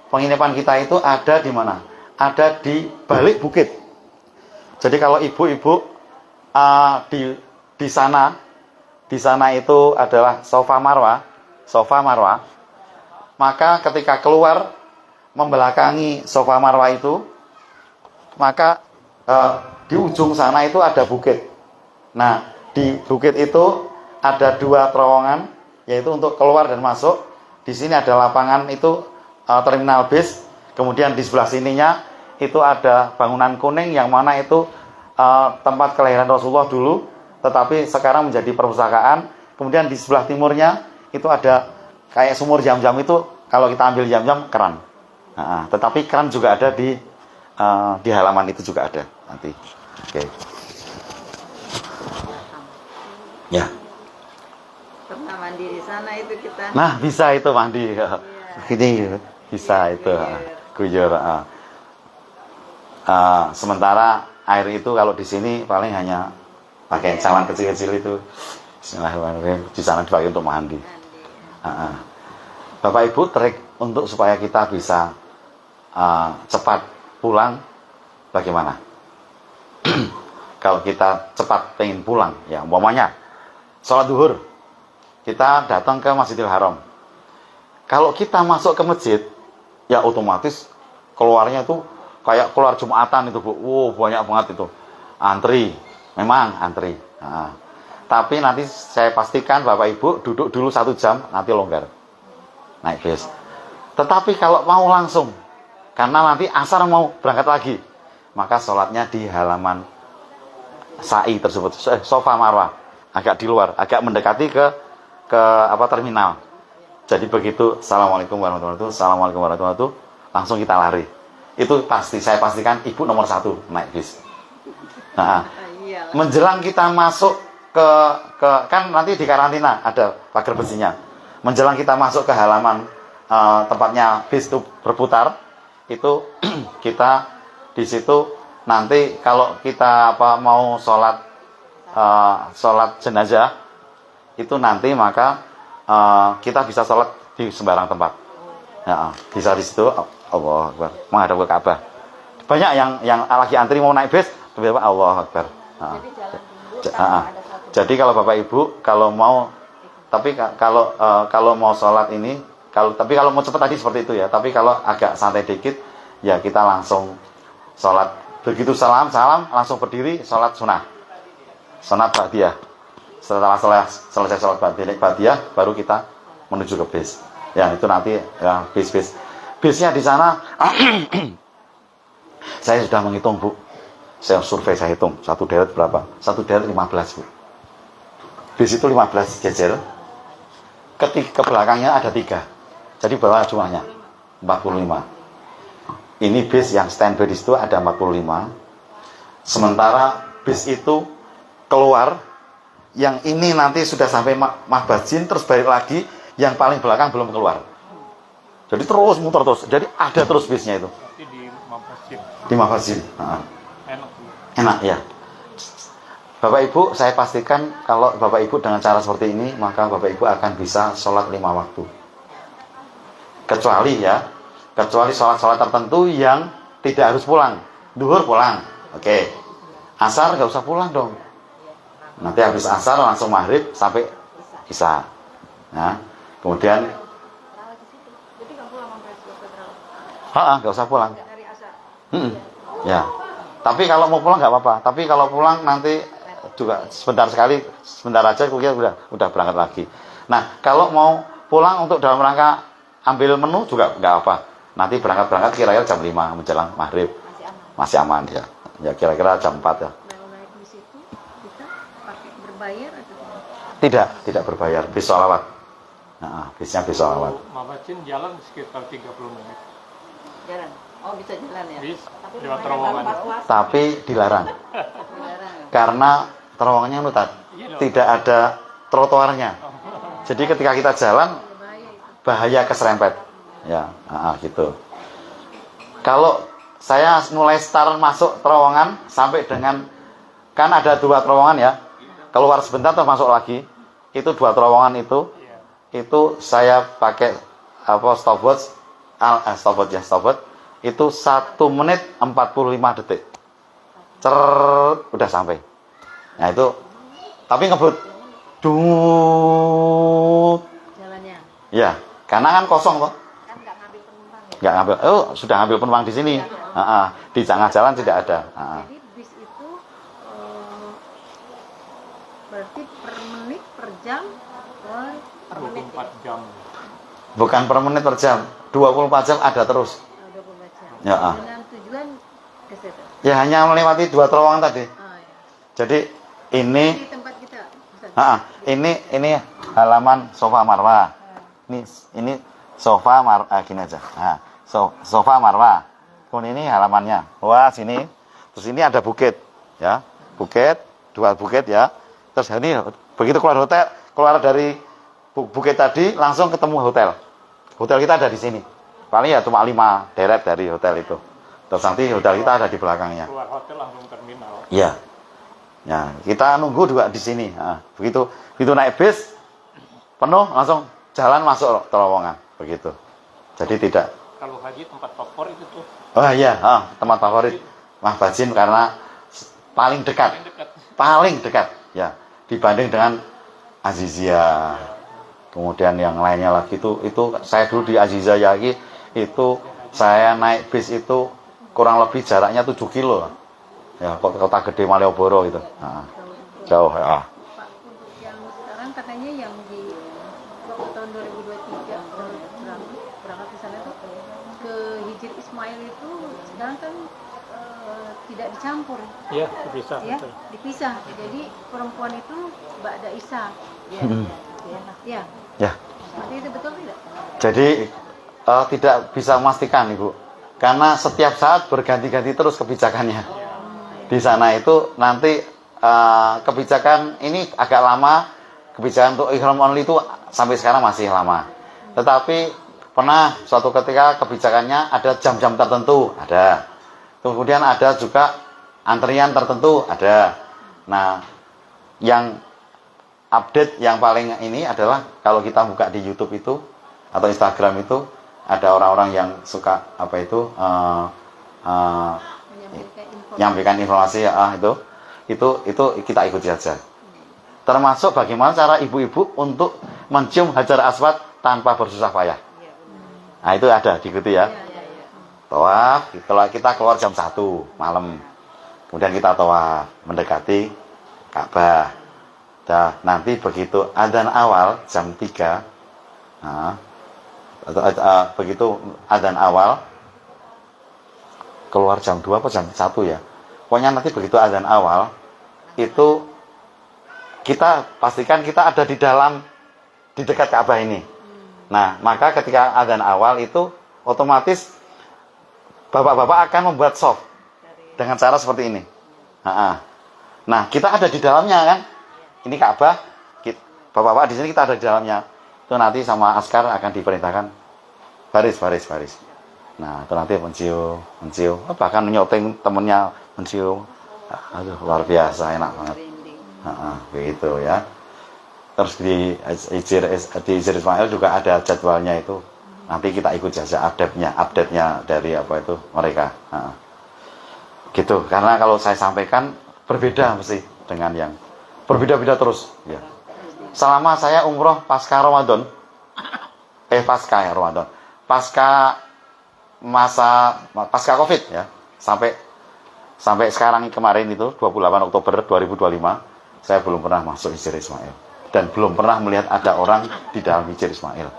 penginapan kita itu ada di mana? Ada di balik bukit. Jadi kalau ibu-ibu di sana itu adalah sofa marwah. Maka ketika keluar membelakangi sofa marwah itu, maka di ujung sana itu ada bukit. Nah, di bukit itu ada 2 terowongan, yaitu untuk keluar dan masuk. Di sini ada lapangan itu terminal bis. Kemudian di sebelah sininya itu ada bangunan kuning yang mana itu tempat kelahiran Rasulullah dulu, tetapi sekarang menjadi perpustakaan. Kemudian di sebelah timurnya itu ada kayak sumur Zam-Zam, itu kalau kita ambil Zam-Zam keran. Nah, tetapi keran juga ada di halaman itu juga ada nanti. Oke. Ya. Pernah mandi di sana itu kita. Nah, bisa itu mandi. Iya. Ini bisa itu. Guyur. Sementara air itu kalau di sini paling hanya pakai cawan kecil-kecil itu. Bismillahirrahmanirrahim. Di sana dipakai untuk mandi. Bapak Ibu, trik untuk supaya kita bisa cepat pulang bagaimana? Kalau kita cepat pengen pulang, ya umpamanya sholat duhur, kita datang ke Masjidil Haram. Kalau kita masuk ke masjid, ya otomatis keluarnya itu kayak keluar Jumatan itu, Bu. Wow, banyak banget itu. Antri, memang antri. Nah, tapi nanti saya pastikan Bapak Ibu duduk dulu 1 jam, nanti longgar. Naik bis. Tetapi kalau mau langsung, karena nanti asar mau berangkat lagi, maka sholatnya di halaman sa'i tersebut, sofa marwah, agak di luar, agak mendekati ke ke terminal. Jadi begitu assalamualaikum warahmatullahi wabarakatuh, assalamualaikum warahmatullahi wabarakatuh, langsung kita lari. Itu pasti, saya pastikan ibu nomor 1 naik bis. Nah, menjelang kita masuk ke kan nanti di karantina ada pagar besinya. Menjelang kita masuk ke halaman tempatnya bis itu berputar, itu kita di situ nanti kalau kita mau sholat jenazah itu nanti maka kita bisa sholat di sembarang tempat. Ya, bisa di situ Allah Akbar menghadap ke Ka'bah. Banyak yang lagi antri mau naik bis, tiba-tiba Allah Akbar. Jadi jalan dulu tanpa ada satu. Jadi kalau Bapak Ibu kalau mau kalau mau sholat ini tapi kalau mau cepat tadi seperti itu ya. Tapi kalau agak santai dikit ya kita langsung sholat. Begitu salam langsung berdiri sholat sunnah. Sunat ba'diyah. Setelah selesai sholat ba'diyah baru kita menuju ke bis. Ya itu nanti ya bis. Bisnya di sana saya sudah menghitung Bu. Saya survei, saya hitung satu deret berapa? Satu deret 15 Bu. Bis itu 15 jejer. Ke belakangnya ada 3. Jadi berapa jumlahnya? 45. Ini bis yang standby di situ ada 45. Sementara bis itu keluar, yang ini nanti sudah sampai Mahbadzin terus balik lagi, yang paling belakang belum keluar. Jadi terus muter terus. Jadi ada terus bisnya itu. Tapi di Mahbadzin. Di Mahbadzin. Enak. Enak ya. Bapak Ibu, saya pastikan kalau Bapak Ibu dengan cara seperti ini, maka Bapak Ibu akan bisa sholat 5 waktu. Kecuali sholat tertentu yang tidak harus pulang. Duhur pulang, oke. Asar nggak usah pulang dong. Nanti habis asar langsung maghrib sampai isya. Nah, kemudian Jadi nggak pulang sampai nggak usah pulang. dari asar. Ya. Tapi kalau mau pulang nggak apa-apa. Tapi kalau pulang nanti juga sebentar aja kuliah udah berangkat lagi. Nah, kalau mau pulang untuk dalam rangka ambil menu juga nggak apa. Nanti berangkat kira-kira jam 5 menjelang maghrib. Masih aman ya. Ya kira-kira jam 4 ya. Kalau naik bis itu kita pakai berbayar atau tidak? Tidak berbayar. Bis sholawat. Nah, bisnya bis sholawat. Mahbadzin jalan sekitar 30 menit. Jalan. Oh bisa jalan ya. Bis Tapi lewat lumayan terowongan. pas-pas. Tapi dilarang. Dilarang. Karena terowongannya nutat. Tidak ada trotoarnya. Jadi ketika kita jalan Bahaya itu. bahaya keserempet. Ya, gitu. Kalau saya mulai start masuk terowongan sampai dengan kan ada 2 terowongan ya. Keluar sebentar terus masuk lagi. Itu 2 terowongan itu saya pakai stopwatch itu 1 menit 45 detik. Udah sampai. Nah itu tapi ngebut Jalannya. ya, karena kan kosong toh. Kan nggak ngambil penumpang ya. Nggak ngambil. Sudah ngambil penumpang di sini. Di tengah jalan tidak ada. Jadi bis itu berarti per menit, per jam, per menit 24 jam. Bukan per menit per jam. 24 jam ada terus. 24 jam. Ya, Dengan tujuan ke situ. Ya hanya melewati 2 terowongan tadi. Oh, ya. Jadi ini Di tempat kita. Ustaz. ini halaman sofa marwah. Ini sofa marwah gini aja. Nah, sofa marwah. Kemudian ini halamannya. Wah, sini. Terus ini ada bukit, ya. Bukit, 2 bukit ya. Terus ini begitu keluar dari bukit tadi langsung ketemu hotel. Hotel kita ada di sini. Paling ya cuma 5 deret dari hotel itu. Terus nanti hotel kita ada di belakangnya. Keluar hotel langsung terminal. Iya. Ya, kita nunggu juga di sini. Begitu naik bis penuh langsung jalan masuk terowongan begitu. Jadi tidak. Kalau haji tempat favorit itu tuh. Oh iya, tempat favorit Mahbadzin karena paling dekat. Paling dekat ya dibanding dengan Azizia. Kemudian yang lainnya lagi itu saya dulu di Azizia lagi itu saya naik bis itu kurang lebih jaraknya 7 kilo. Ya, kota gede Malioboro itu. Jauh ya. Pak, untuk yang sekarang katanya yang di waktu tahun 2023 berangkat ke sana tuh ke Hijir Ismail itu sekarang kan tidak dicampur Iya, bisa. ya, Betul. dipisah. Jadi perempuan itu ba'da Isa. Ya. Ya, Ya. seperti itu betul tidak? Jadi tidak bisa memastikan Ibu, karena setiap saat berganti-ganti terus kebijakannya. Di sana itu nanti kebijakan ini agak lama, kebijakan untuk ihram only itu sampai sekarang masih lama. Tetapi pernah suatu ketika kebijakannya ada jam-jam tertentu, ada. Kemudian ada juga antrian tertentu, ada. Nah, yang update yang paling ini adalah kalau kita buka di YouTube itu atau Instagram itu ada orang-orang yang suka apa itu menyampaikan informasi itu kita ikuti saja. Termasuk bagaimana cara ibu-ibu untuk mencium hajar aswad tanpa bersusah payah. Nah, itu ada diikuti ya. Tawaf, kalau kita keluar jam 1 malam. Kemudian kita tawaf mendekati Ka'bah. Nah, nanti begitu adzan awal jam 3. Nah, begitu adzan awal keluar jam 2 atau jam 1 ya. Pokoknya nanti begitu adzan awal itu kita pastikan kita ada di dekat Ka'bah ini. Nah, maka ketika adzan awal itu otomatis bapak-bapak akan membuat soft dengan cara seperti ini. Nah, kita ada di dalamnya kan. Ini Ka'bah, bapak-bapak di sini kita ada di dalamnya. Itu nanti sama askar akan diperintahkan baris. Nah, itu nanti mencium, bahkan menyoteng temennya mencium. Aduh, luar biasa, enak banget. Begitu ya. Terus di Hijr Ismail juga ada jadwalnya itu. Nanti kita ikut saja update-nya dari apa itu mereka. Gitu, karena kalau saya sampaikan berbeda mesti dengan yang berbeda-beda terus ya. Selama saya umroh pasca Ramadan, pasca Covid ya, sampai sekarang kemarin itu 28 Oktober 2025, saya belum pernah masuk Hijr Ismail dan belum pernah melihat ada orang di dalam Hijr Ismail.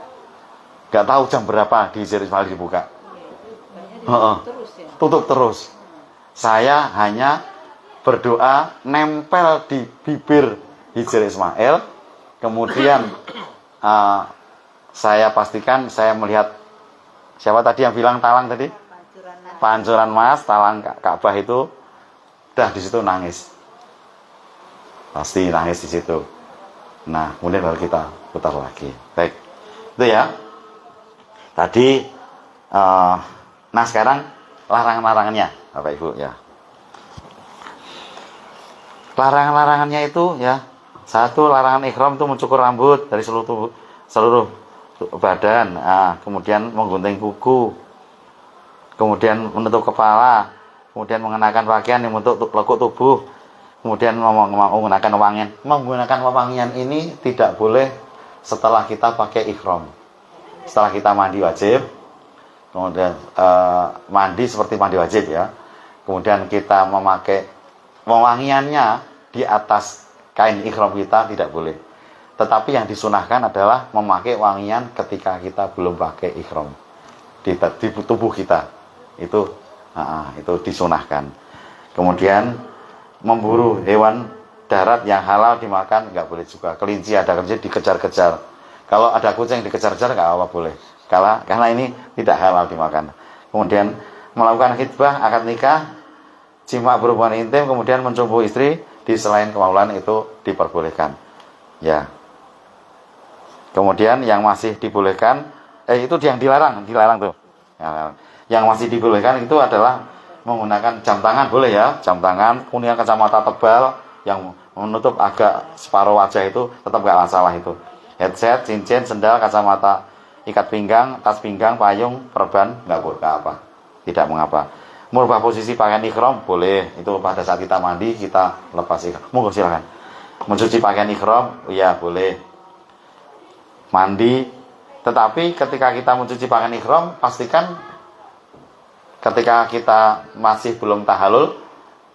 Gak tahu jam berapa di Hijr Ismail dibuka. Tutup terus. Saya hanya berdoa nempel di bibir Hijr Ismail. Kemudian saya pastikan saya melihat siapa tadi yang bilang talang tadi? Pancuran Mas, talang Ka'bah itu. Dah di situ nangis. Pasti nangis di situ. Nah, kemudian baru kita putar lagi. Baik. Itu ya. Tadi nah sekarang larangan-larangannya Bapak Ibu ya. Larangan-larangannya itu ya, satu, larangan ihram itu mencukur rambut dari seluruh badan. Kemudian menggunting kuku, kemudian menutup kepala, kemudian mengenakan pakaian yang untuk lekuk tubuh, kemudian menggunakan wewangian. Menggunakan wewangian ini tidak boleh setelah kita pakai ihram. Setelah kita mandi wajib, kemudian mandi seperti mandi wajib ya, kemudian kita memakai wewangiannya di atas kain ihram kita tidak boleh. Tetapi yang disunahkan adalah memakai wangian ketika kita belum pakai ihram di tubuh kita. Itu disunahkan. Kemudian memburu hewan darat yang halal dimakan nggak boleh juga. Kelinci, ada kelinci dikejar-kejar. Kalau ada kucing dikejar-kejar nggak apa boleh. Karena ini tidak halal dimakan. Kemudian melakukan khitbah, akad nikah, jima berhubungan intim, kemudian mencumbu istri di selain kemauan itu diperbolehkan. Ya. Kemudian yang masih dibolehkan, itu yang dilarang tuh. Yang masih dibolehkan itu adalah menggunakan jam tangan, boleh ya, jam tangan, kemudian kacamata tebal yang menutup agak separuh wajah itu tetap nggak masalah itu. Headset, cincin, sendal, kacamata, ikat pinggang, tas pinggang, payung, perban, nggak apa, tidak mengapa. Merubah posisi pakaian ihram boleh, itu pada saat kita mandi kita lepas ihram. Monggo silakan. Mencuci pakaian ihram, ya boleh. Mandi, tetapi ketika kita mencuci pakaian ihram, pastikan ketika kita masih belum tahalul,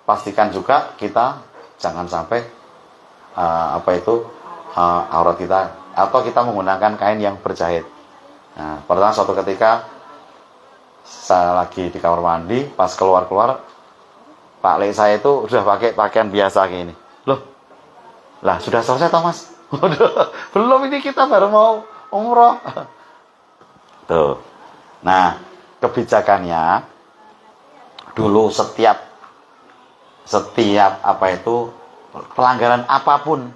pastikan juga kita jangan sampai aurat kita, atau kita menggunakan kain yang berjahit. Nah, pernah suatu ketika saya lagi di kamar mandi, pas keluar Pak Le saya itu udah pakai pakaian biasa kayak gini. Loh, lah sudah selesai Thomas? Belum, ini kita baru mau umroh. Tuh. Nah, kebijakannya dulu setiap apa itu pelanggaran apapun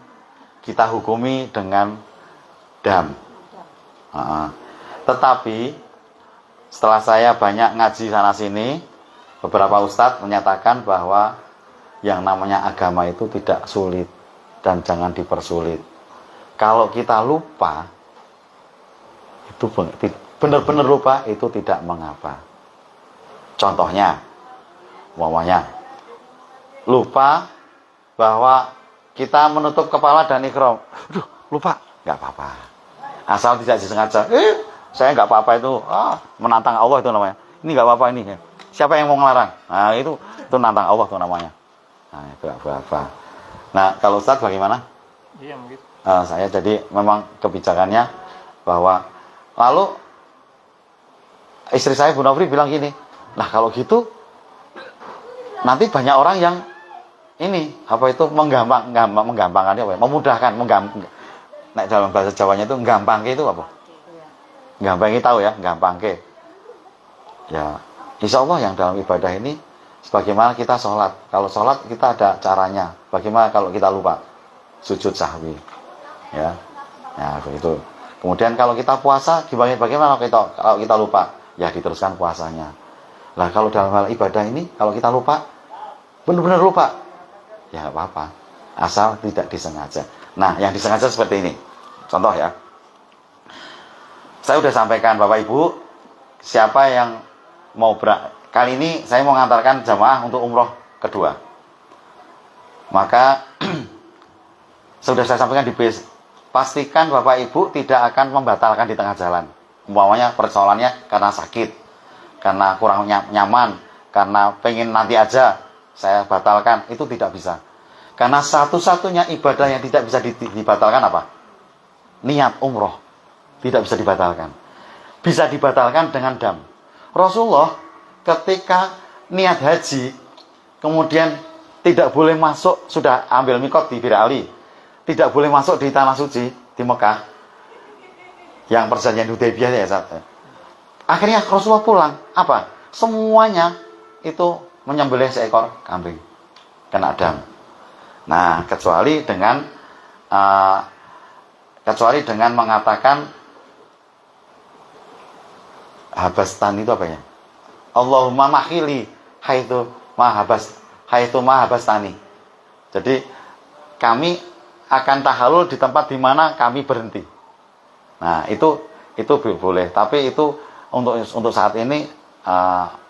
kita hukumi dengan dam. Tetapi setelah saya banyak ngaji sana sini, beberapa ustadz menyatakan bahwa yang namanya agama itu tidak sulit dan jangan dipersulit. Kalau kita lupa, itu benar-benar lupa, itu tidak mengapa. Contohnya, umpamanya lupa bahwa kita menutup kepala dan ikram. Aduh, lupa, nggak apa-apa. Asal tidak disengaja. Saya nggak apa-apa itu. Menantang Allah itu namanya. Ini nggak apa-apa ini. Siapa yang mau ngelarang? Nah, itu nantang Allah itu namanya. Nah, itu nggak apa-apa. Nah, kalau Ustadz bagaimana? Iya begitu. Saya jadi memang kebijakannya bahwa lalu istri saya Bu Nofri bilang gini, nah kalau gitu nanti banyak orang yang ini apa itu menggampangkan apa ya? Memudahkan, nah, dalam bahasa Jawanya itu gampang itu apa? Gampang tahu ya, gampang ke. Ya, insya Allah yang dalam ibadah ini, sebagaimana kita sholat. Kalau sholat kita ada caranya. Bagaimana kalau kita lupa? Sujud sahwi. Ya, begitu. Kemudian kalau kita puasa, bagaimana kalau kita lupa? Ya, diteruskan puasanya. Nah, kalau dalam hal ibadah ini, kalau kita lupa, benar-benar lupa, ya nggak apa-apa. Asal tidak disengaja. Nah, yang disengaja seperti ini. Contoh ya. Saya sudah sampaikan Bapak Ibu, siapa yang mau kali ini saya mau mengantarkan jamaah untuk umroh kedua. Maka sudah saya sampaikan di bis, pastikan Bapak Ibu tidak akan membatalkan di tengah jalan. Umpamanya persoalannya karena sakit, karena kurang nyaman, karena pengen nanti aja saya batalkan, itu tidak bisa. Karena satu-satunya ibadah yang tidak bisa dibatalkan apa? Niat umroh. Tidak bisa dibatalkan. Bisa dibatalkan dengan dam. Rasulullah ketika niat haji, kemudian tidak boleh masuk, sudah ambil mikot di Bir Ali, tidak boleh masuk di tanah suci di Mekah, yang perjanjian Hudaybiyah ya. Akhirnya Rasulullah pulang, apa? Semuanya itu menyembelih seekor kambing, kena dam. Nah, kecuali dengan mengatakan habastan itu apa ya? Allahumma makhili haitsu mahabastani. Jadi kami akan tahalul di tempat di mana kami berhenti. Nah, itu boleh. Tapi itu untuk saat ini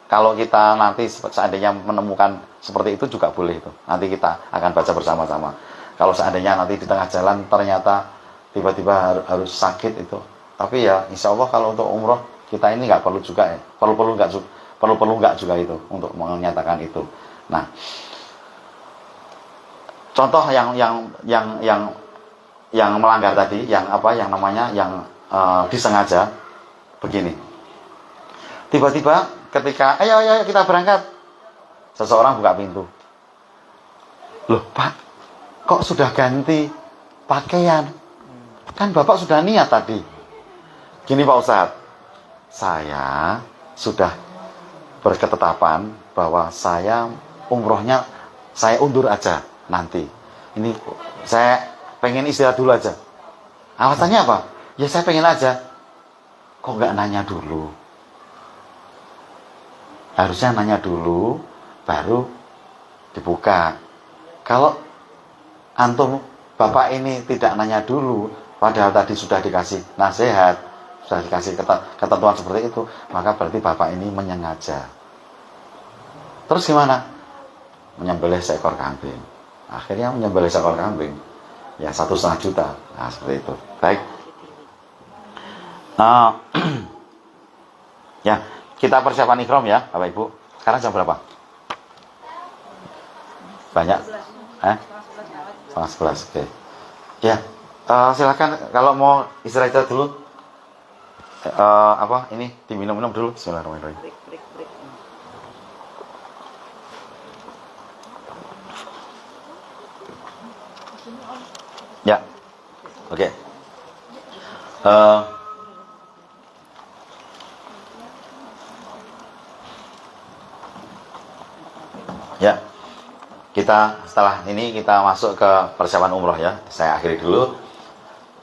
kalau kita nanti seandainya menemukan seperti itu juga boleh itu. Nanti kita akan baca bersama-sama. Kalau seandainya nanti di tengah jalan ternyata tiba-tiba harus sakit itu. Tapi ya insya Allah kalau untuk umroh kita ini nggak perlu juga ya. Perlu nggak juga itu untuk menyatakan itu. Nah, contoh yang melanggar tadi, yang disengaja begini. Tiba-tiba ketika ayo kita berangkat, seseorang buka pintu. Loh Pak, kok sudah ganti pakaian? Kan Bapak sudah niat tadi. Gini Pak Ustadz, saya sudah berketetapan bahwa saya umrohnya saya undur aja nanti. Ini saya pengen istirahat dulu aja. Alasannya apa? Ya saya pengen aja. Kok nggak nanya dulu? Harusnya nanya dulu, baru dibuka. Kalau antum Bapak ini tidak nanya dulu, padahal tadi sudah dikasih nasihat, sudah dikasih ketentuan seperti itu, maka berarti Bapak ini menyengaja. Terus gimana? Menyembelih seekor kambing. Akhirnya menyembelih seekor kambing, ya 1,5 juta. Nah seperti itu. Baik. Ya, kita persiapan ikram ya, Bapak Ibu. Sekarang jam berapa? Banyak? 11. Oke. Ya, silakan kalau mau istirahat dulu. Ini diminum-minum dulu. Bismillahirrahmanirrahim. Break. Ya. Oke. Eh, ya, kita setelah ini kita masuk ke persiapan umroh ya. Saya akhiri dulu.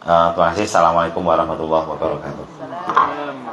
Terima kasih. Assalamualaikum warahmatullahi wabarakatuh.